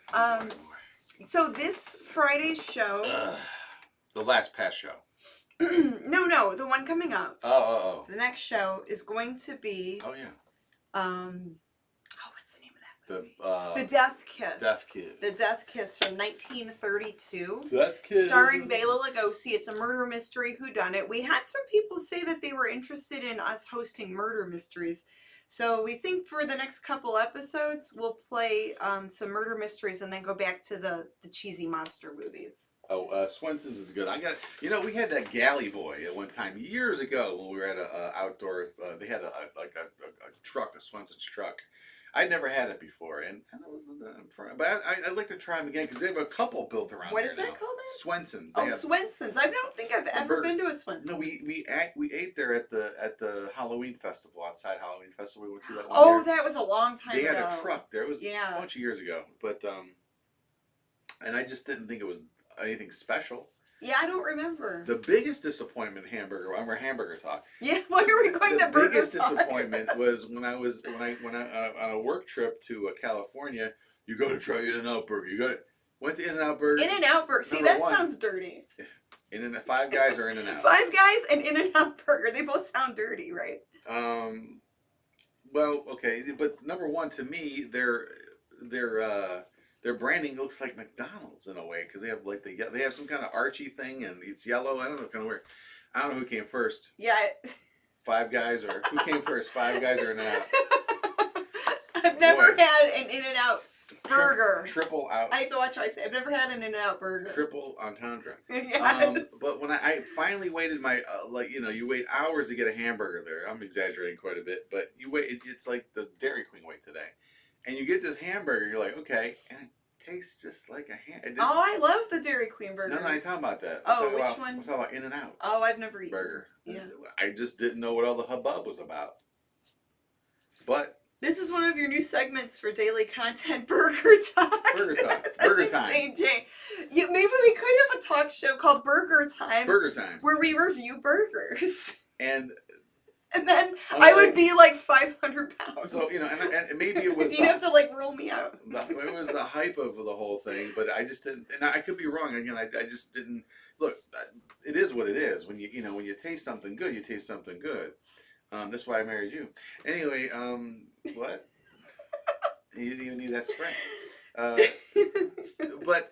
So this Friday's show... The last past show. No, the one coming up. Oh. The next show is going to be... Oh, yeah. What's the name of that movie? The Death Kiss. Death Kiss. The Death Kiss from 1932. Death Kiss. Starring Bela Lugosi. It's a murder mystery whodunit. We had some people say that they were interested in us hosting murder mysteries. So we think for the next couple episodes, we'll play some murder mysteries and then go back to the cheesy monster movies. Oh, Swenson's is good. We had that Galley Boy at one time years ago when we were at a outdoor. They had a truck, a Swenson's truck. I'd never had it before, and I wasn't that impressed. But I'd like to try them again because they have a couple built around. What here is that now. called? Swenson's. Oh, Swenson's. I don't think I've ever been to a Swenson's. No, we ate there at the Halloween festival, outside Halloween festival we went to that one year. That was a long time ago. They had a truck there. It was a bunch of years ago, but and I just didn't think it was anything special. Yeah, I don't remember. The biggest disappointment hamburger. I'm a hamburger talk. Yeah, why are we going to burger talk? The biggest disappointment was when I on a work trip to California. You go to try In-N-Out Burger. Went to In-N-Out Burger. In-N-Out Burger. See, that sounds dirty. Five Guys or In-N-Out. Five Guys and In-N-Out Burger. They both sound dirty, right? Well, okay, but number one to me, their branding looks like McDonald's in a way because they have some kind of Archie thing and it's yellow. I don't know, kind of weird. I don't know who came first. Yeah. Five Guys or who came first? Five Guys or In-N-Out? I've never had an In-N-Out burger. Triple out. I have to watch what I say. I've never had an In-N-Out burger. Triple entendre. Yes. But when I finally waited my you wait hours to get a hamburger there. I'm exaggerating quite a bit, but you wait. It's like the Dairy Queen wait today, and you get this hamburger. You're like, okay, and it tastes just like a ham. Oh, I love the Dairy Queen burgers. No, I'm talking about that. Which one? I'm talking about In-N-Out. Oh, I've never eaten burger. Yeah. I just didn't know what all the hubbub was about. But this is one of your new segments for daily content, Burger Talk. Burger Talk. Burger Time. Maybe we could have a talk show called Burger Time. Burger Time. Where we review burgers. And then I would be like 500 pounds. So, and maybe it was... You'd have to roll me out. It was the hype of the whole thing, but I just didn't... And I could be wrong. Again, I just didn't... Look, it is what it is. When you taste something good, you taste something good. That's why I married you. Anyway, what? You didn't even need that spray. But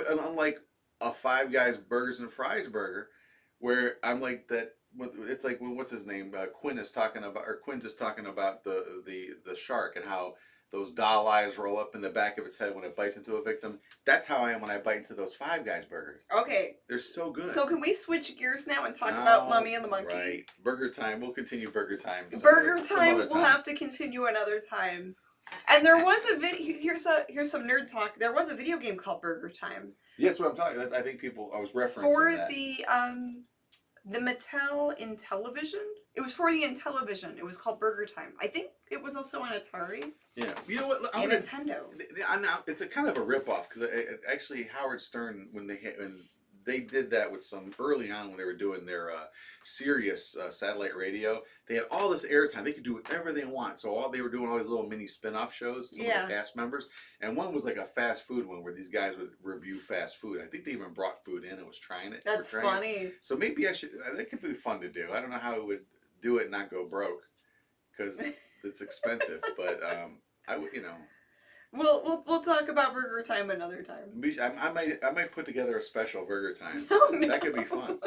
unlike a Five Guys Burgers and Fries burger, where I'm like that. It's like what's his name? Quinn's just talking about the shark and how those doll eyes roll up in the back of its head when it bites into a victim. That's how I am when I bite into those Five Guys burgers. Okay. They're so good. So can we switch gears now and talk about Mummy and the Monkey? Right. Burger Time. We'll continue Burger Time. Burger Time we'll have to continue another time. And there was a video. Here's some nerd talk. There was a video game called Burger Time. Yes, what I'm talking. I think I was referencing for that. the Mattel Intellivision. It was for the Intellivision. It was called Burger Time. I think it was also on Atari. Yeah, you know what? And Nintendo. It's a kind of a ripoff because actually Howard Stern when they did that with some early on when they were doing their Sirius satellite radio. They had all this airtime. They could do whatever they want. So they were doing all these little mini spin-off shows. Some of the cast members, and one was like a fast food one where these guys would review fast food. I think they even brought food in and was trying it. That's funny. So maybe I should. That could be fun to do. I don't know how it would do it and not go broke because it's expensive. But I would, We'll talk about Burger Time another time. I might put together a special Burger Time. Oh, no. That could be fun.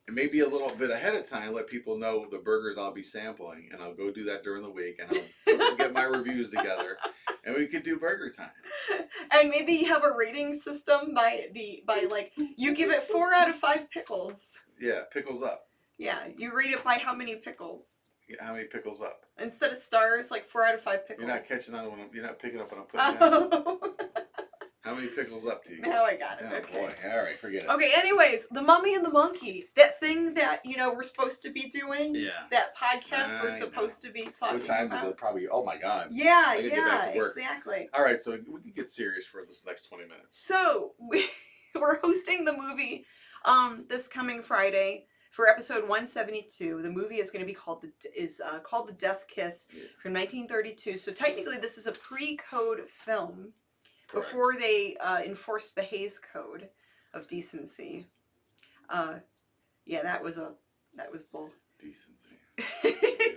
And maybe a little bit ahead of time, let people know the burgers I'll be sampling, and I'll go do that during the week, and I'll get my reviews together, and we could do Burger Time. And maybe you have a rating system by you give it 4 out of 5 pickles. Yeah, pickles up. Yeah, you rate it by how many pickles. Yeah, how many pickles up? Instead of stars, 4 out of 5 pickles. You're not catching on you're not picking up when I'm putting it down. How many pickles up do you get? Now I got it. Oh, okay. Boy. All right, forget it. Okay, anyways, the Mummy and the Monkey. That thing that, we're supposed to be doing. Yeah. That podcast we're supposed to be talking about. What time is it? Probably, oh my God. Yeah, get back to work. Exactly. All right, so we can get serious for this next 20 minutes. So, we're hosting the movie this coming Friday for episode 172. The movie is going to be called The Death Kiss from 1932. So technically this is a pre-code film. Correct. Before they enforced the Hays Code of decency. Yeah, that was bull. Decency.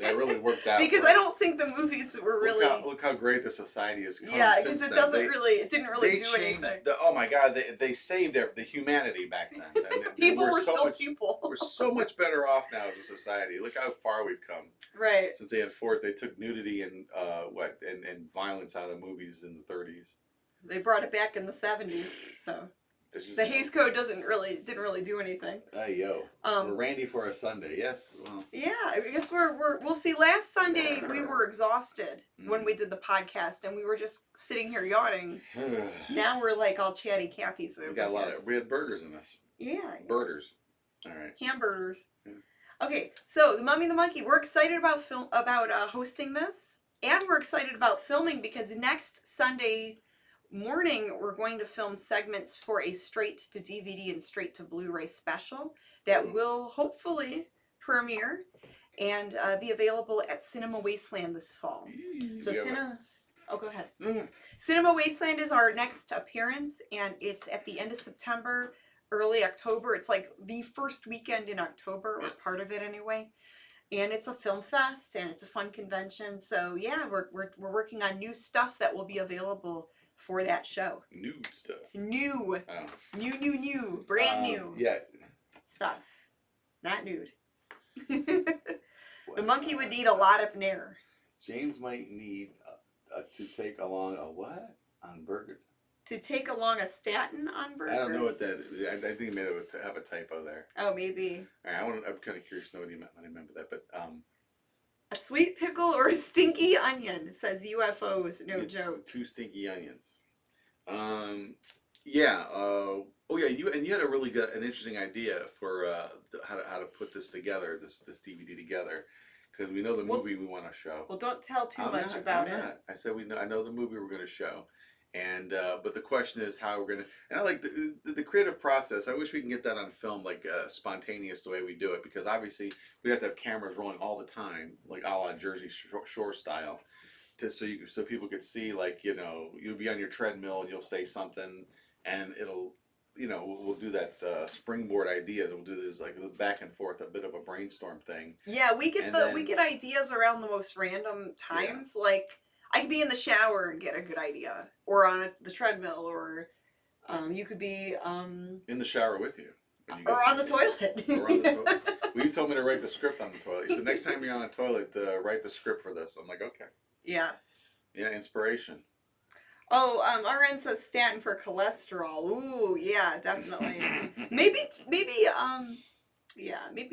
That really worked out. Because I don't think the movies were really. Look how great the society has come. Yeah, because it didn't really do anything. Oh my God, they saved the humanity back then. And People were so still much, people. We're so much better off now as a society. Look how far we've come. Right. Since they took nudity and and violence out of movies in the 30s. They brought it back in the 70s, so. The Hays Code didn't really do anything. We're Randy for a Sunday, yes. Well. Yeah, I guess we'll see. Last Sunday we were exhausted when we did the podcast, and we were just sitting here yawning. Now we're like all chatty Cathy's. We had burgers in us. Yeah. Burgers. All right. Hamburgers. Yeah. Okay, so the Mummy and the Monkey. We're excited about hosting this, and we're excited about filming because next Sunday morning we're going to film segments for a straight to DVD and straight to Blu-ray special that will hopefully premiere and be available at Cinema Wasteland this fall. So go ahead. Cinema Wasteland is our next appearance, and it's at the end of September, early October. It's like the first weekend in October, or part of it anyway. And it's a film fest, and it's a fun convention. So yeah, we're working on new stuff that will be available for that show. Nude stuff. New. Brand new. Yeah. Stuff. Not nude. The monkey would need a lot of nair. James might need to take along a what? On burgers? To take along a statin on burgers? I don't know what that is. I think he may have a typo there. Oh, maybe. All right, I'm kind of curious to know what he meant when I remember that, but a sweet pickle or a stinky onion, says UFOs. No it's joke. 2 stinky onions. Yeah. You had a really an interesting idea for how to put this together, this DVD together, because we know the movie we want to show. Well, don't tell too much about it. I said I know the movie we're going to show. And but the question is how we're gonna. And I like the creative process. I wish we can get that on film, like spontaneous the way we do it, because obviously we have to have cameras rolling all the time, like a la Jersey Shore style, so people could see, like, you'll be on your treadmill and you'll say something, and it'll we'll do that springboard ideas. We'll do this like back and forth, a bit of a brainstorm thing. Yeah, we get we get ideas around the most random times, like. I could be in the shower and get a good idea, or on the treadmill, or you could be in the shower with you, or on the toilet. Or on the toilet. Well, you told me to write the script on the toilet. You said next time you're on the toilet, write the script for this. I'm like, okay. Yeah. Yeah, inspiration. Oh, RN says statin for cholesterol. Ooh, yeah, definitely. maybe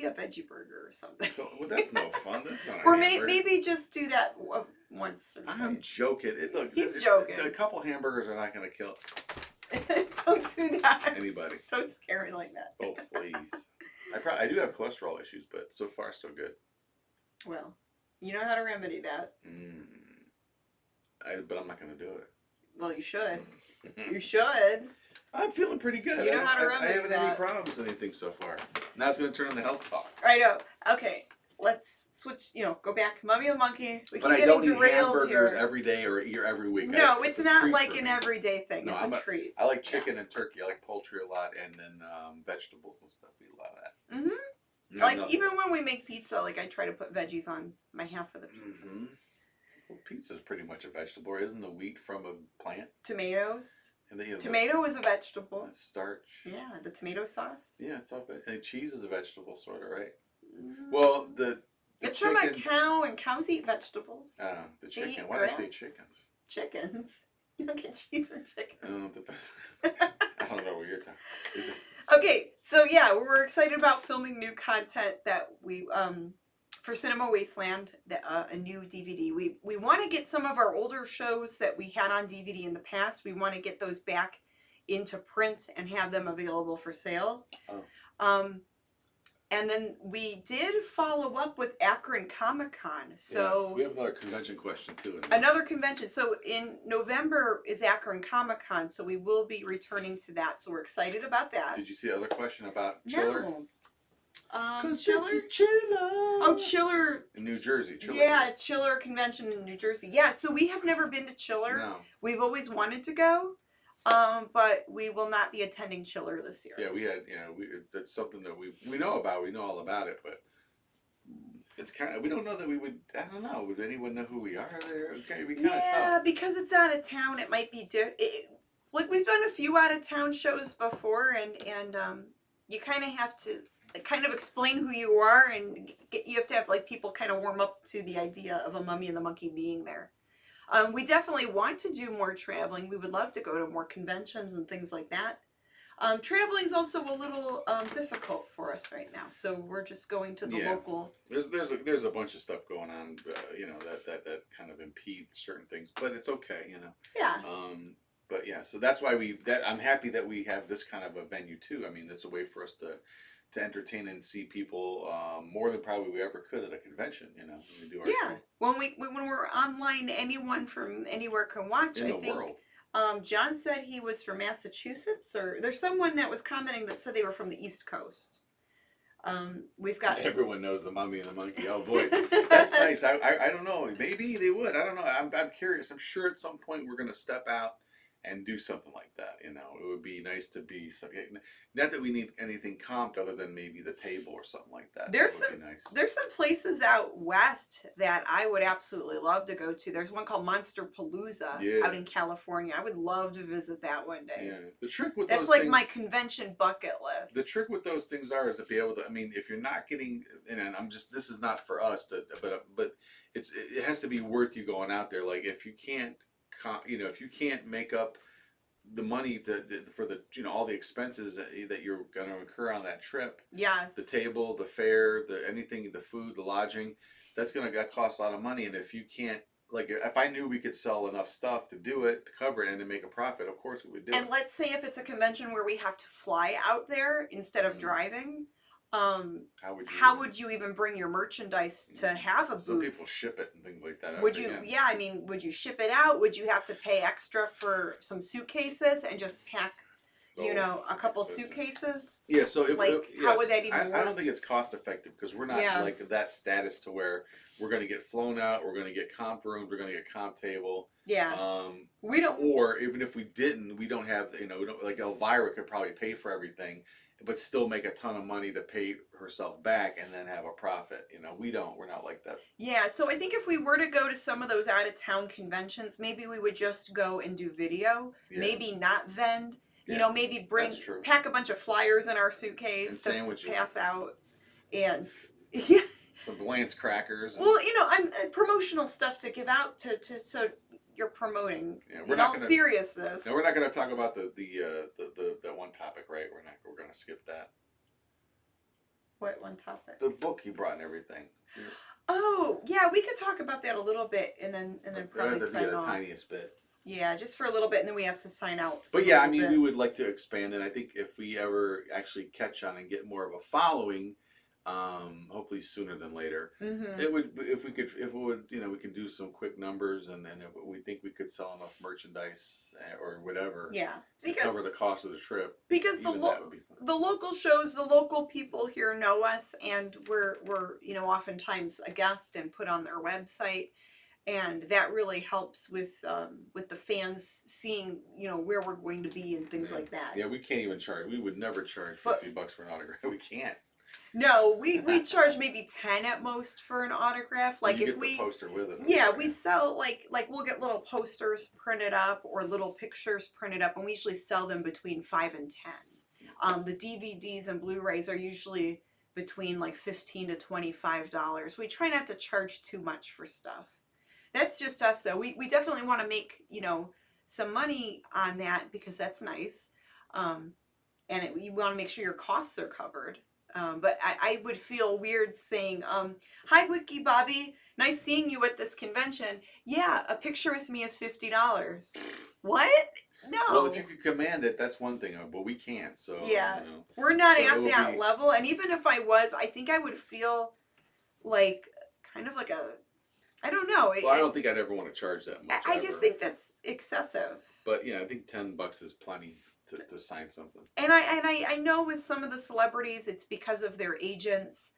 a veggie burger or something. Well, that's no fun. That's not. Or maybe just do that once or twice. I'm joking. He's joking. A couple hamburgers are not going to kill. Don't do that. Anybody. Don't scare me like that. Oh, please. I do have cholesterol issues, but so far so good. Well, you know how to remedy that. But I'm not going to do it. Well, you should. You should. I'm feeling pretty good. You know how to remedy that. I haven't had any problems with anything so far. Now it's going to turn into health talk. I know. Okay, let's switch. Go back. Mummy and the Monkey. We keep getting derailed here. But I don't eat hamburgers every day or every week. No, it's not like an everyday thing. No, it's a treat. I like chicken and turkey. I like poultry a lot, and then vegetables and stuff. We eat a lot of that. Like even when we make pizza, like I try to put veggies on my half of the pizza. Well, pizza's pretty much a vegetable. Isn't the wheat from a plant? Tomatoes. And then, tomato is a vegetable. Starch. Yeah, the tomato sauce. Yeah, it's all and cheese is a vegetable, sort of, right? Well, it's from a cow, and cows eat vegetables. The chicken. Why do I say chickens? Chickens. You don't get cheese from chickens. I don't know what you're talking about. Okay, so yeah, we're excited about filming new content that we for Cinema Wasteland, a new DVD. We want to get some of our older shows that we had on DVD in the past. We want to get those back into print and have them available for sale. And then we did follow up with Akron Comic-Con. So yes, we have another convention question too. Another convention. So in November is Akron Comic-Con, so we will be returning to that. So we're excited about that. Did you see the other question about Chiller? No. Chiller? This is Chiller. Oh, Chiller. In New Jersey. Chiller. Yeah, Chiller Convention in New Jersey. Yeah, so we have never been to Chiller. No. We've always wanted to go. But we will not be attending Chiller this year. Yeah, we had, that's something that we know about. We know all about it, but It's kind of, we don't know that we would, I don't know, would anyone know who we are there? Okay, it'd be kind of Yeah, tough. because it's out of town, it might be like we've done a few out of town shows before, and you kind of have to kind of explain who you are, and you have to have like people kind of warm up to the idea of a Mummy and the Monkey being there. We definitely want to do more traveling. We would love to go to more conventions and things like that. Traveling is also a little difficult for us right now, so we're just going to the local. There's a bunch of stuff going on, that kind of impedes certain things, but it's okay, Yeah. But yeah, so that's why I'm happy that we have this kind of a venue too. I mean, it's a way for us to entertain and see people more than probably we ever could at a convention. When we do our Yeah. show. When we're online, anyone from anywhere can watch. In I the think. world. John said he was from Massachusetts, or there's someone that was commenting that said they were from the East Coast. We've got Everyone knows the Mummy and the Monkey. Oh boy, that's nice. I don't know. Maybe they would. I don't know. I'm curious. I'm sure at some point we're gonna step out and do something like that. It would be nice to be. Not that we need anything comped other than maybe the table or something like that. There's that would be nice. There's some places out west that I would absolutely love to go to. There's one called Monster Palooza out in California. I would love to visit that one day. Yeah, the trick with that's those like things, my convention bucket list. The trick with those things is to be able to. I mean, if you're not getting, and this is not for us but it has to be worth you going out there. Like if you can't, if you can't make up the money for the all the expenses that you're going to incur on that trip. Yes. The table, the fare, anything, the food, the lodging, that's going to cost a lot of money. And if you can't, like, if I knew we could sell enough stuff to do it, to cover it, and to make a profit, of course we would do it. And let's say if it's a convention where we have to fly out there instead of driving. How would you even bring your merchandise to have a booth? Some people ship it and things like that. Would you? Yeah, I mean, would you ship it out? Would you have to pay extra for some suitcases and just pack, a couple suitcases? Yeah. So how would that even work? I don't think it's cost effective because we're not like that status to where we're going to get flown out. We're going to get comp rooms. We're going to get comp table. Yeah. We don't. Or even if we didn't, we don't have. We don't, like Elvira could probably pay for everything, but still make a ton of money to pay herself back and then have a profit. We don't. We're not like that. Yeah, so I think if we were to go to some of those out-of-town conventions, maybe we would just go and do video. Yeah. Maybe not vend. Yeah. Maybe pack a bunch of flyers in our suitcase to pass out. And yeah. Some Lance crackers. Well, I'm promotional stuff to give out so you're promoting. Yeah, we're not seriousness. No, we're not going to talk about the one topic, right? We're going to skip that. What one topic? The book you brought and everything. Oh, yeah, we could talk about that a little bit and then probably sign off. The tiniest bit. Yeah, just for a little bit, and then we have to sign out. But yeah, I mean, we would like to expand, and I think if we ever actually catch on and get more of a following, hopefully sooner than later, it would, we can do some quick numbers, and we think we could sell enough merchandise or whatever. Yeah, to cover the cost of the trip. Because the local shows, the local people here know us, and we're oftentimes a guest and put on their website. And that really helps with the fans seeing, where we're going to be and things like that. Yeah, we can't even charge. We would never charge $50 for an autograph. We can't. No, we charge maybe 10 at most for an autograph. Like you get the poster with it. Yeah, we sell like we'll get little posters printed up or little pictures printed up, and we usually sell them between 5 and 10. The DVDs and Blu-rays are usually between like $15 to $25. We try not to charge too much for stuff. That's just us, though. We definitely want to make, some money on that because that's nice. And you want to make sure your costs are covered. But I would feel weird saying, hi, Wiki Bobby. Nice seeing you at this convention. Yeah, a picture with me is $50. What? No. Well, if you could command it, that's one thing, but we can't. So yeah, we're not at that level. And even if I was, I think I would feel like kind of like I don't know. Well, I don't think I'd ever want to charge that much. I just think that's excessive. But yeah, I think $10 is plenty to sign something. And I know with some of the celebrities, it's because of their agents.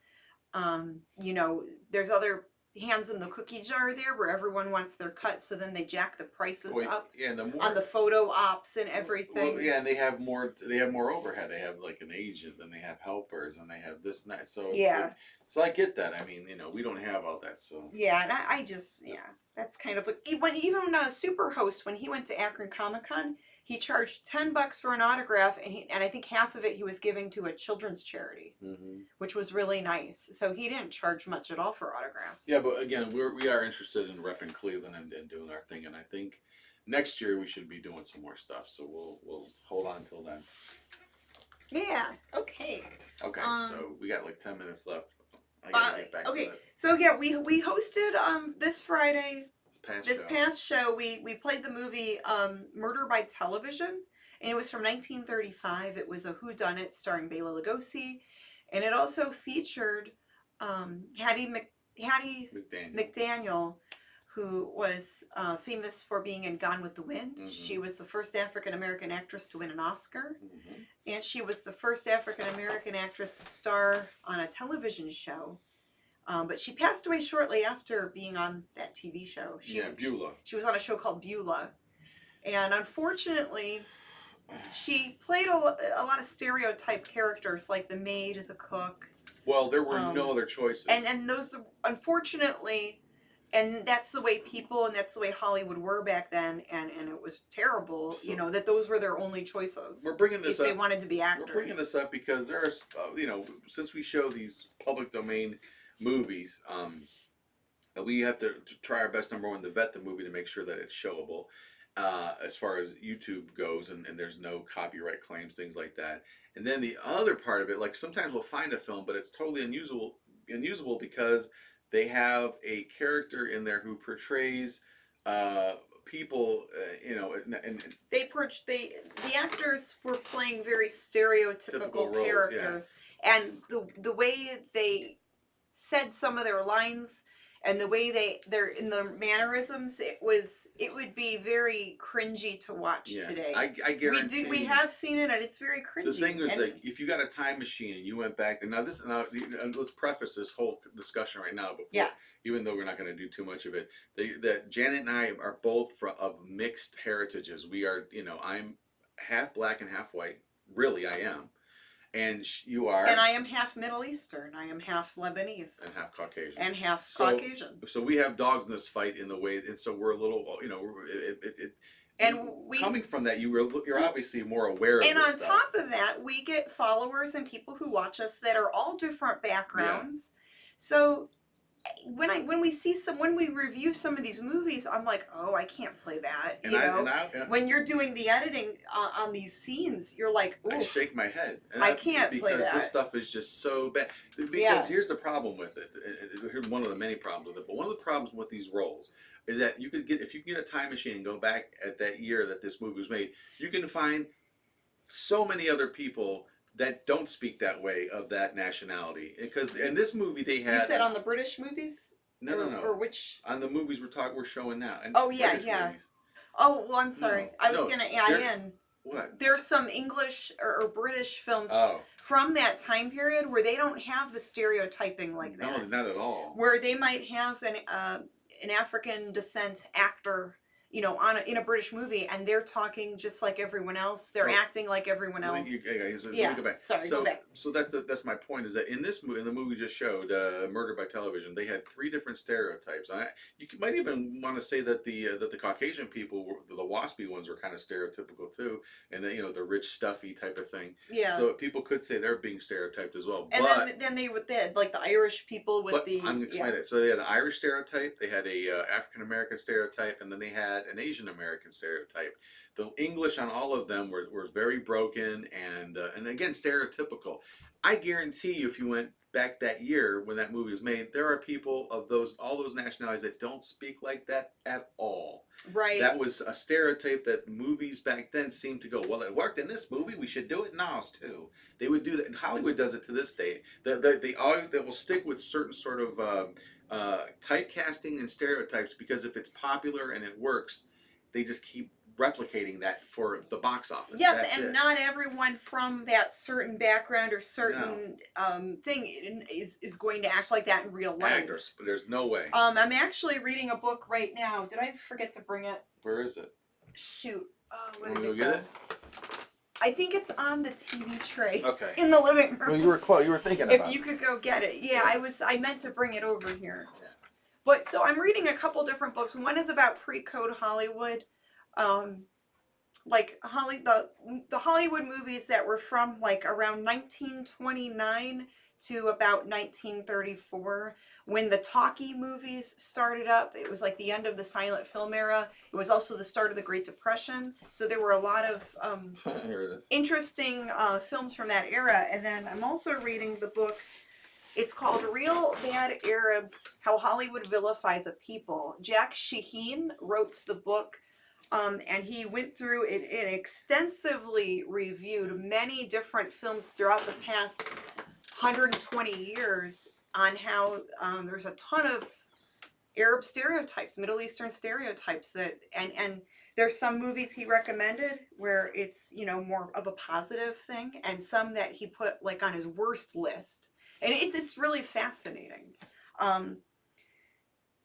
There's other hands in the cookie jar there where everyone wants their cut, so then they jack the prices Well, up yeah, and the more on the photo ops and everything. Well, yeah, and they have more. They have more overhead. They have like an agent, and they have helpers, and they have this and that. So Yeah. so I get that. I mean, we don't have all that. So Yeah, and I just, that's kind of like even Superhost, when he went to Akron Comic-Con, he charged $10 for an autograph, and I think half of it he was giving to a children's charity, which was really nice. So he didn't charge much at all for autographs. Yeah, but again, we are interested in repping Cleveland and doing our thing, and I think next year we should be doing some more stuff. So we'll hold on until then. Yeah. Okay. Okay. So we got like 10 minutes left. I gotta get back to that. So yeah, we hosted this Friday. This past show, we played the movie Murder by Television, and it was from 1935. It was a whodunit starring Bela Lugosi, and it also featured Hattie McDaniel, who was famous for being in Gone with the Wind. She was the first African American actress to win an Oscar, and she was the first African American actress to star on a television show. But she passed away shortly after being on that TV show. Beulah. She was on a show called Beulah. And unfortunately, she played a lot of stereotype characters, like the maid, the cook. Well, there were no other choices. And those, unfortunately, and that's the way people, and that's the way Hollywood were back then, and it was terrible, so, that those were their only choices. We're bringing this if up. they wanted to be actors. We're bringing this up because there's, since we show these public domain movies, we have to try our best, number one, to vet the movie to make sure that it's showable as far as YouTube goes, and there's no copyright claims, things like that. And then the other part of it, like sometimes we'll find a film, but it's totally unusable because they have a character in there who portrays people, and the actors were playing very stereotypical roles, characters, and the way they said some of their lines and the way they're in their mannerisms, it would be very cringy to watch today. I guarantee we have seen it, and it's very cringy. The thing is, like, if you got a time machine and you went back, and let's preface this whole discussion right now, before, even though we're not going to do too much of it, that Janet and I are both of mixed heritages. We are, I'm half black and half white. Really, I am. And you are. And I am half Middle Eastern. I am half Lebanese. And half Caucasian. And half Caucasian. So we have dogs in this fight in the way, and so we're a little, coming from that, you're obviously more aware of this stuff. And on top of of that, we get followers and people who watch us that are all different backgrounds. So when we review some of these movies, I'm like, oh, I can't play that. When you're doing the editing on these scenes, you're like, ooh, I shake my head. I can't play that because this stuff is just so bad. Because here's the problem with it. Here's one of the many problems with it. But one of the problems with these roles is that if you can get a time machine and go back at that year that this movie was made, you can find so many other people that don't speak that way of that nationality. Because in this movie they had... You said on the British movies? No. Or which... On the movies we're showing now. And British movies. Oh, well, I'm sorry. I was going to add in... What? There's some English or British films from that time period where they don't have the stereotyping like that. No, not at all. Where they might have an African descent actor, in a British movie, and they're talking just like everyone else. They're acting like everyone else. Let me go back. Sorry, go back. So that's my point, is that in this movie, in the movie we just showed, Murder by Television, they had 3 different stereotypes. You might even want to say that the Caucasian people, the waspy ones, were kind of stereotypical too, and the rich, stuffy type of thing. Yeah. So people could say they're being stereotyped as well. And then they had like the Irish people with the. I'm going to explain that. So they had an Irish stereotype, they had a African American stereotype, and then they had an Asian American stereotype. The English on all of them were very broken and again stereotypical. I guarantee you, if you went back that year when that movie was made, there are people of all those nationalities that don't speak like that at all. Right. That was a stereotype that movies back then seemed to go, well, it worked in this movie, we should do it in ours too. They would do that, and Hollywood does it to this day. They will stick with certain sort of typecasting and stereotypes because if it's popular and it works, they just keep replicating that for the box office. Yes, That's and it. not everyone from that certain background or certain thing is going to act like that in real life. Actors, but there's no way. I'm actually reading a book right now. Did I forget to bring it? Where is it? Shoot. Where Want did to go it get go? it? I think it's on the TV tray. Okay. In the living room. Well, you were close. You were thinking about If you it. could go get it. Yeah, I meant to bring it over here. Yeah. But so I'm reading a couple different books. One is about pre-code Hollywood. Like the Hollywood movies that were from like around 1929 to about 1934, when the talkie movies started up. It was like the end of the silent film era. It was also the start of the Great Depression. So there were a lot of Here it is. interesting films from that era. And then I'm also reading the book. It's called Real Bad Arabs, How Hollywood Vilifies a People. Jack Shaheen wrote the book, and he went through it and extensively reviewed many different films throughout the past 120 years on how there's a ton of Arab stereotypes, Middle Eastern stereotypes that, and there's some movies he recommended where it's, you know, more of a positive thing, and some that he put like on his worst list. And it's really fascinating.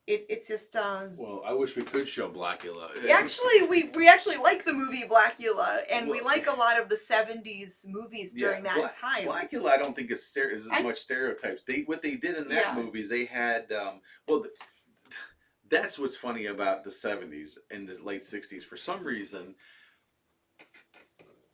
It's just Well, I wish we could show Blackula. actually we actually like the movie Blackula, and we like a lot of the 70s movies during that time. Blackula, I don't think is as much stereotypes. What they did in that movie is they had that's what's funny about the 70s and the late 60s. For some reason,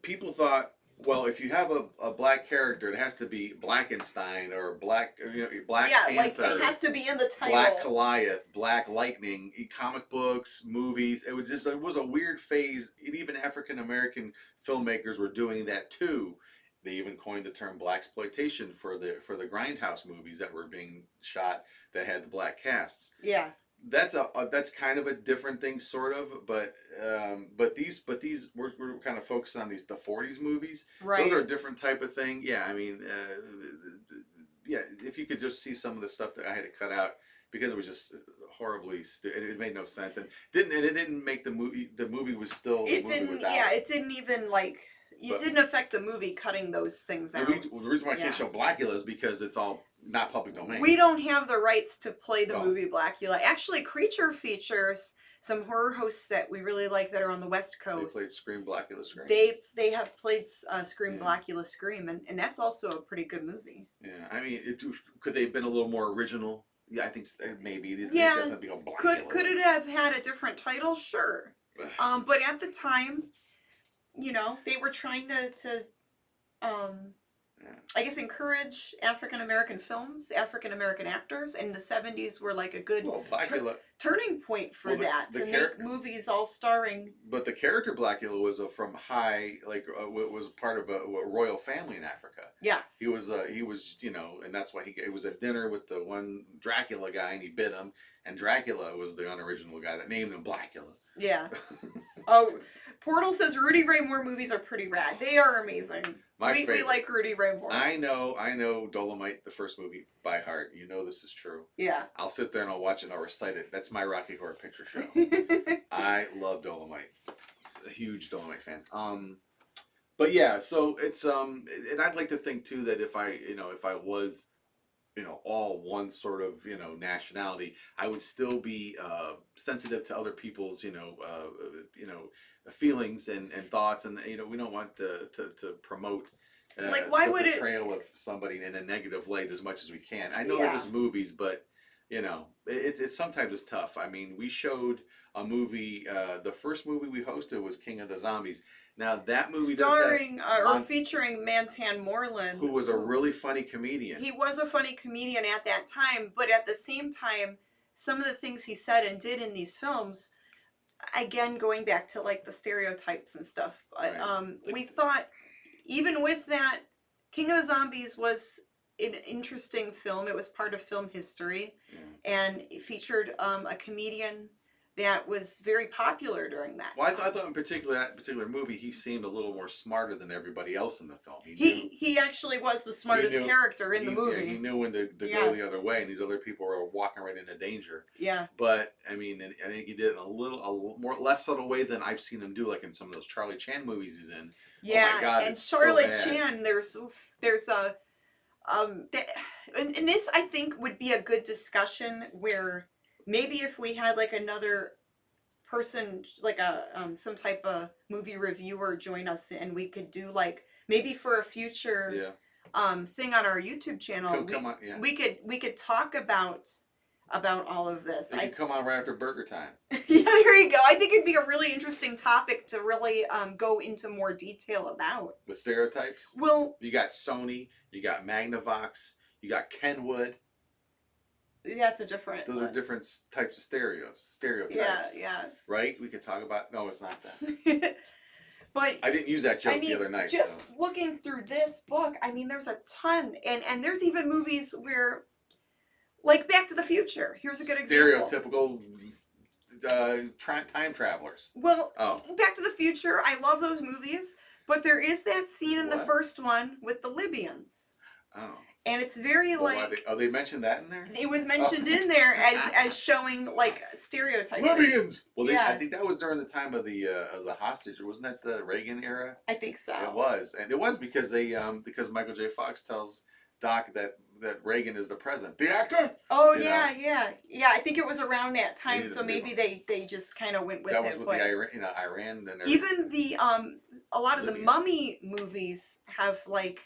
people thought, well, if you have a black character, it has to be Blackenstein or Black Panther. Like it has to be in the title. Black Goliath, Black Lightning, comic books, movies. It was a weird phase. And even African American filmmakers were doing that too. They even coined the term blaxploitation for the grindhouse movies that were being shot that had the black casts. Yeah. That's kind of a different thing, sort of, but these we're kind of focused on the 40s movies. Right. Those are a different type of thing. Yeah, I mean, yeah. If you could just see some of the stuff that I had to cut out because it was just horribly it made no sense and it didn't make the movie. The movie was still It didn't. Yeah, it didn't even like. It didn't affect the movie cutting those things out. The reason why I can't show Blackula is because it's all not public domain. We don't have the rights to play the movie Blackula. Actually, Creature features some horror hosts that we really like that are on the West Coast. They played Scream, Blackula, Scream. They have played Scream, Blackula, Scream, and that's also a pretty good movie. Yeah, I mean, could they have been a little more original? Yeah, I think maybe. Yeah, could it have had a different title? Sure. But at the time, you know, they were trying to I guess encourage African American films, African American actors, and the 70s were like a good turning point for that to make movies all starring. But the character Blackula was from was part of a royal family in Africa. Yes, he was you know, and that's why it was at dinner with the one Dracula guy, and he bit him, and Dracula was the unoriginal guy that named him Blackula. Yeah. Oh, Portal says Rudy Ray Moore movies are pretty rad. They are amazing. We like Rudy Ray Moore. I know Dolomite, the first movie, by heart. You know this is true. Yeah. I'll sit there and I'll watch it and I'll recite it. That's my Rocky Horror Picture Show. I love Dolomite. A huge Dolomite fan. But yeah, so it's and I'd like to think too that if I was, you know, all one sort of, you know, nationality, I would still be sensitive to other people's, you know, feelings and thoughts, and you know, we don't want to promote why the would portrayal of somebody in a negative light as much as we can. I know they're just movies, but you know, it's sometimes it's tough. I mean, we showed a movie. The first movie we hosted was King of the Zombies. Now that movie starring or featuring Mantan Moreland, who was a really funny comedian. He was a funny comedian at that time, but at the same time, some of the things he said and did in these films, again going back to like the stereotypes and stuff. But we thought, even with that, King of the Zombies was an interesting film. It was part of film history, and it featured a comedian that was very popular during that Well, time. I thought in particular that particular movie, he seemed a little more smarter than everybody else in the film. He actually was the smartest character in the movie. Yeah, he knew when to go the other way, and these other people were walking right into danger. Yeah. But I mean, I think he did it in a less subtle way than I've seen him do, like in some of those Charlie Chan movies he's in. Yeah, oh my God, and it's Charlie so bad. Chan, there's a and this I think would be a good discussion where maybe if we had like another person, like a some type of movie reviewer join us, and we could do like maybe for a future thing on our YouTube channel, we could talk about all of this. You could come on right after burger time. Yeah, there you go. I think it'd be a really interesting topic to really go into more detail about. The stereotypes? Well, you got Sony, you got Magnavox, you got Kenwood. That's a different. Those are different types of stereotypes. Yeah. Right? We could talk about. No, it's not that. But I didn't use that joke the other night. Just looking through this book, I mean, there's a ton, and there's even movies where, like Back to the Future. Here's a good example. Stereotypical time travelers. Well, Back to the Future. I love those movies, but there is that scene in the first one with the Libyans. Oh. And it's very they mentioned that in there? It was mentioned in there as showing like stereotypes. Libyans. Well, I think that was during the time of the hostage. Wasn't that the Reagan era? I think so. It was, and it was because because Michael J. Fox tells Doc that Reagan is the president. The actor. Oh yeah. I think it was around that time, so maybe they just kind of went with it. That was with the Iran and everything. Even the a lot of the Mummy movies have like.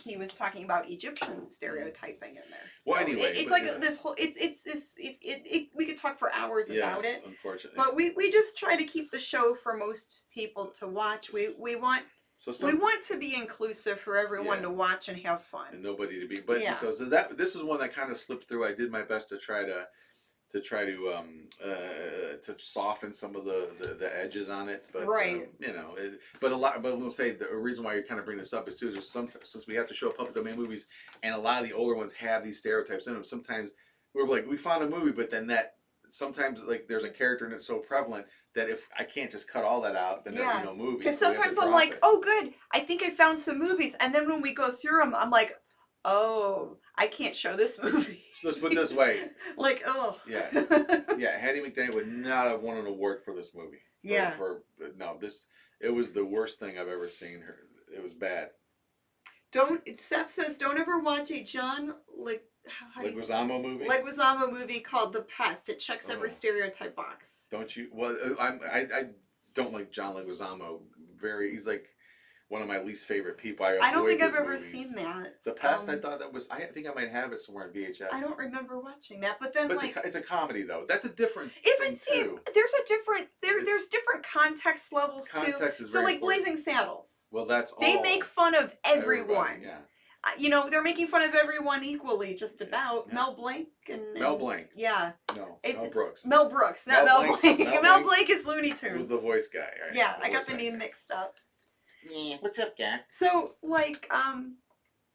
He was talking about Egyptian stereotyping in there. Well, so anyway, it's like this whole. It. We could talk for hours about it. Unfortunately. But we just try to keep the show for most people to watch. We want to be inclusive for everyone to watch and have fun. And nobody to be. But so this is one that kind of slipped through. I did my best to try to soften some of the edges on it, but but we'll say the reason why you kind of bring this up is too is since we have to show public domain movies and a lot of the older ones have these stereotypes in them. Sometimes we're like we found a movie, but then that sometimes like there's a character and it's so prevalent that if I can't just cut all that out, then there'll be no movie. Because sometimes I'm like, oh good, I think I found some movies, and then when we go through them, I'm like, oh, I can't show this movie. So let's put it this way. Like, oh. Yeah. Hattie McDaniel would not have won an award for this movie. It was the worst thing I've ever seen her. It was bad. Seth says, don't ever watch a John Leguizamo movie? Leguizamo movie called The Pest. It checks every stereotype box. Don't you? Well, I don't like John Leguizamo. He's like one of my least favorite people. I don't think I've ever seen that. The Pest, I thought that was. I think I might have it somewhere in VHS. I don't remember watching that, but then it's a comedy though. That's a different. There's different context levels too. Context is so very like important. Blazing Saddles. Well, that's all. They make fun of everyone. Yeah. They're making fun of everyone equally, just about. Mel Blanc and Mel Blanc. Yeah. No. Mel Brooks. Mel Brooks, not Mel Blanc. Mel Blanc is Looney Tunes. Who's the voice guy? Right? Yeah, I got the name mixed up. Yeah, what's up, Doc? So like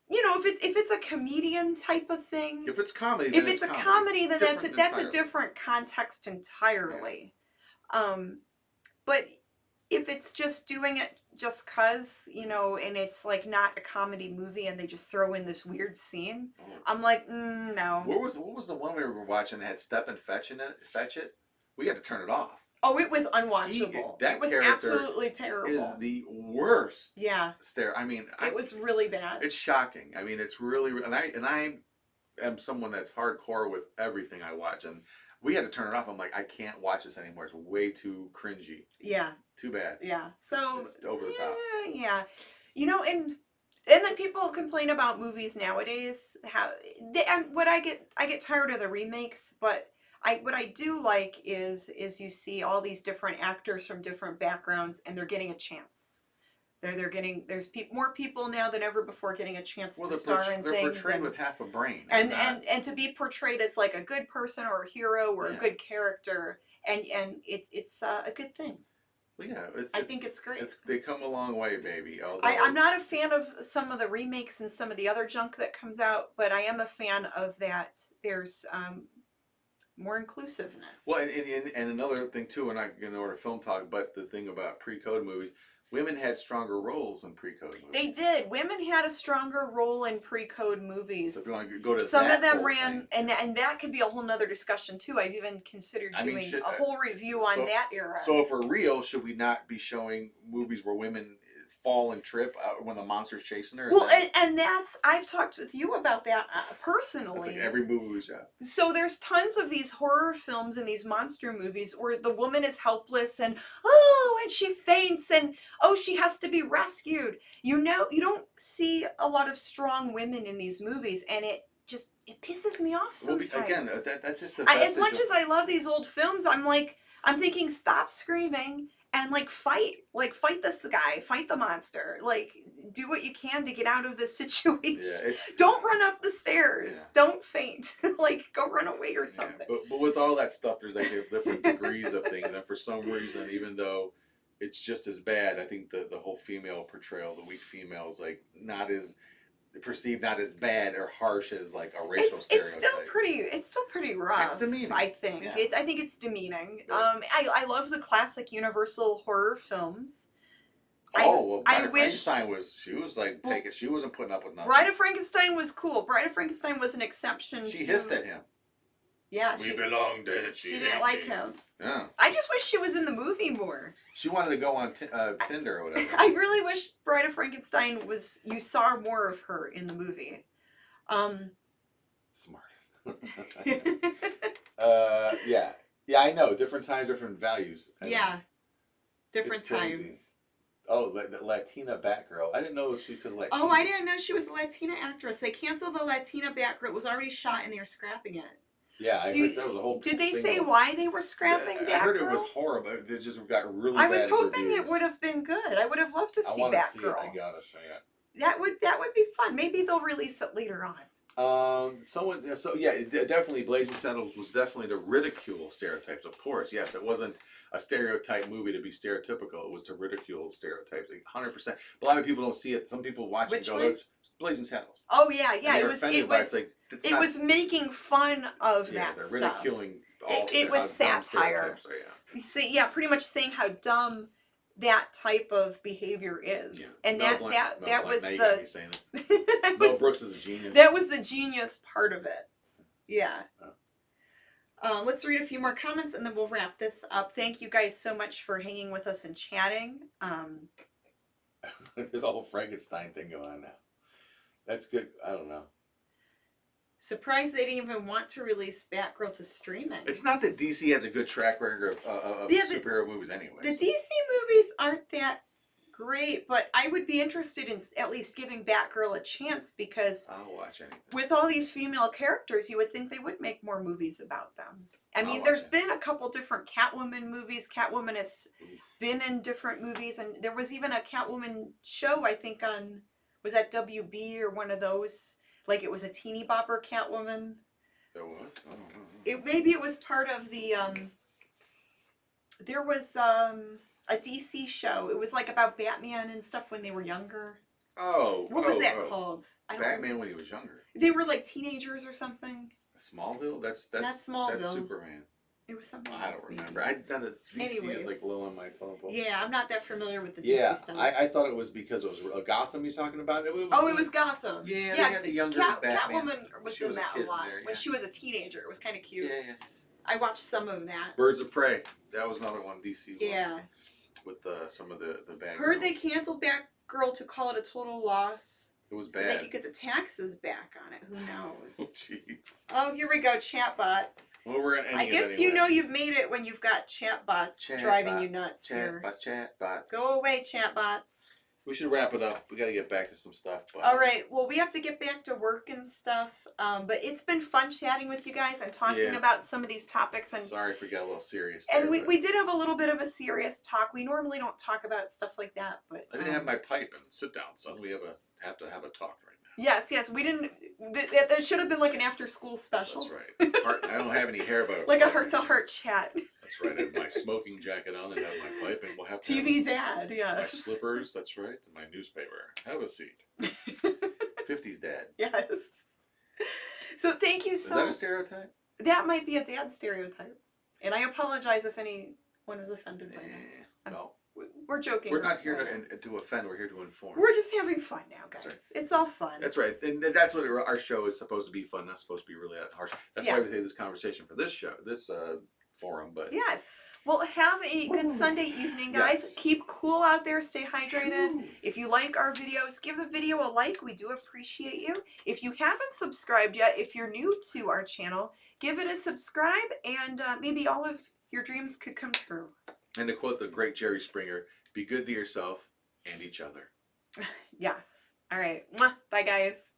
if it's a comedian type of thing. If it's comedy, then it's a comedy, then that's a different context entirely. Yeah. But if it's just doing it just cause, and it's like not a comedy movie and they just throw in this weird scene, I'm like, no. What was the one we were watching that had Step and Fetch in it? Fetch It? We had to turn it off. Oh, it was unwatchable. That it was absolutely terrible. Is the worst. Yeah. I mean, it was really bad. It's shocking. I mean, it's really, and I am someone that's hardcore with everything I watch, and we had to turn it off. I'm like, I can't watch this anymore. It's way too cringy. Yeah. Too bad. Yeah. So it's over the top. Yeah. And then people complain about movies nowadays. I get tired of the remakes, but what I do like is you see all these different actors from different backgrounds, and they're getting a chance. There's more people now than ever before getting a chance to star in things. They're portrayed with half a brain. And to be portrayed as like a good person or a hero or a good character, and it's a good thing. Well, yeah, I think it's great. They come a long way, baby. I'm not a fan of some of the remakes and some of the other junk that comes out, but I am a fan of that. There's more inclusiveness. Well, and another thing too, we're not going to order film talk, but the thing about pre-code movies, women had stronger roles in pre-code movies. They did. Women had a stronger role in pre-code movies. So if you want to go to some that of them whole ran, thing, and that could be a whole nother discussion too. I've even considered doing a whole review on that era. So if we're real, should we not be showing movies where women fall and trip when the monster's chasing her? Well, and that's, I've talked with you about that personally. That's like every movie we shot. So there's tons of these horror films and these monster movies where the woman is helpless and and she faints and she has to be rescued. You don't see a lot of strong women in these movies, and it pisses me off sometimes. Well, again, that's just the as much as I love these old films, I'm thinking, stop screaming and fight this guy, fight the monster, do what you can to get out of this situation. Yeah, don't run up the stairs. Yeah. Don't faint. Go run away or something. Yeah, but with all that stuff, there's different degrees of things, and for some reason, even though it's just as bad, I think the whole female portrayal, the weak female, is perceived not as bad or harsh as a racial stereotype. It's still pretty rough. It's demeaning. I think. Yeah. I think it's demeaning. Yeah. I love the classic Universal horror films. Bride of Frankenstein she wasn't putting up with nothing. Bride of Frankenstein was cool. Bride of Frankenstein was an exception. She hissed at him. Yeah, we belong to. She didn't like him. Yeah. I just wish she was in the movie more. She wanted to go on Tinder or whatever. I really wish Bride of Frankenstein you saw more of her in the movie. Smart. Yeah, I know. Different times, different values. Different times. Oh, the Latina Batgirl. I didn't know she was Latina. Oh, I didn't know she was a Latina actress. They canceled the Latina Batgirl. It was already shot and they were scrapping it. Yeah, I heard that was a whole. Did they say why they were scrapping Batgirl? I heard it was horrible. They just got really bad. I was hoping reviews. it would have been good. I would have loved to see Batgirl. I gotta say it. That would be fun. Maybe they'll release it later on. Definitely Blazing Saddles was definitely to ridicule stereotypes, of course. Yes, it wasn't a stereotype movie to be stereotypical. It was to ridicule stereotypes, 100%. A lot of people don't see it. Some people watch it and go, Blazing Saddles. Oh yeah. It was making fun of that they're stuff. Ridiculing it was satire. Pretty much saying how dumb that type of behavior is, and that was the Mel Brooks is a genius. That was the genius part of it. Yeah. Let's read a few more comments and then we'll wrap this up. Thank you guys so much for hanging with us and chatting. There's a whole Frankenstein thing going on now. That's good. I don't know. Surprised they didn't even want to release Batgirl to streaming. It's not that DC has a good track record of superhero movies anyway. The DC movies aren't that great, but I would be interested in at least giving Batgirl a chance because I'll watch anything. With all these female characters, you would think they would make more movies about them. I mean, there's been a couple different Catwoman movies. Catwoman has been in different movies, and there was even a Catwoman show, I think, on, was that WB or one of those? Like it was a teeny bopper Catwoman. There was? I don't know. Maybe it was part of the, there was a DC show. It was like about Batman and stuff when they were younger. What was that called? Batman when he was younger. They were like teenagers or something. Smallville? That's Smallville. That's Superman. It was something I don't remember. I done it. DC is like low on my totem pole. Yeah, I'm not that familiar with the DC stuff. I thought it was because it was Gotham you're talking about. It was Gotham. Yeah, they had the younger Batman. Catwoman was in that a lot when she was a teenager. It was kind of cute. Yeah. I watched some of that. Birds of Prey. That was another one DC. Yeah. With some of the bad. Heard they canceled Batgirl to call it a total loss. It was so bad. they could get the taxes back on it. Who knows? Oh, jeez. Oh, here we go, chatbots. Well, we're gonna end I guess anyway. you know you've made it when you've got chatbots driving you nuts here. Chatbots. Go away, chatbots. We should wrap it up. We got to get back to some stuff. But, all right. Well, we have to get back to work and stuff. But it's been fun chatting with you guys and talking about some of these topics. And sorry if we got a little serious. And we did have a little bit of a serious talk. We normally don't talk about stuff like that, but I didn't have my pipe and sit down, son. We have to have a talk right now. Yes. We didn't. There should have been like an after-school special. That's right. I don't have any hair, but like a heart-to-heart chat. That's right. I have my smoking jacket on and have my pipe, and we'll have to TV Dad. Yes. My slippers. That's right. And my newspaper. Have a seat. 50s Dad. Yes. So thank you so much. Is that a stereotype? that might be a dad stereotype. And I apologize if anyone was offended by that. No, We're joking. we're not here right? to offend. We're here to inform. We're just having fun now, guys. That's right. It's all fun. That's right, and that's what our show is supposed to be fun, not supposed to be really harsh. That's why we say this conversation for this show, this forum. But yes. Well, have a good Sunday evening, guys. Yes. Keep cool out there. Stay hydrated. If you like our videos, give the video a like. We do appreciate you. If you haven't subscribed yet, if you're new to our channel, give it a subscribe, and maybe all of your dreams could come true. And to quote the great Jerry Springer, be good to yourself and each other. Yes. All right. Mwah. Bye, guys.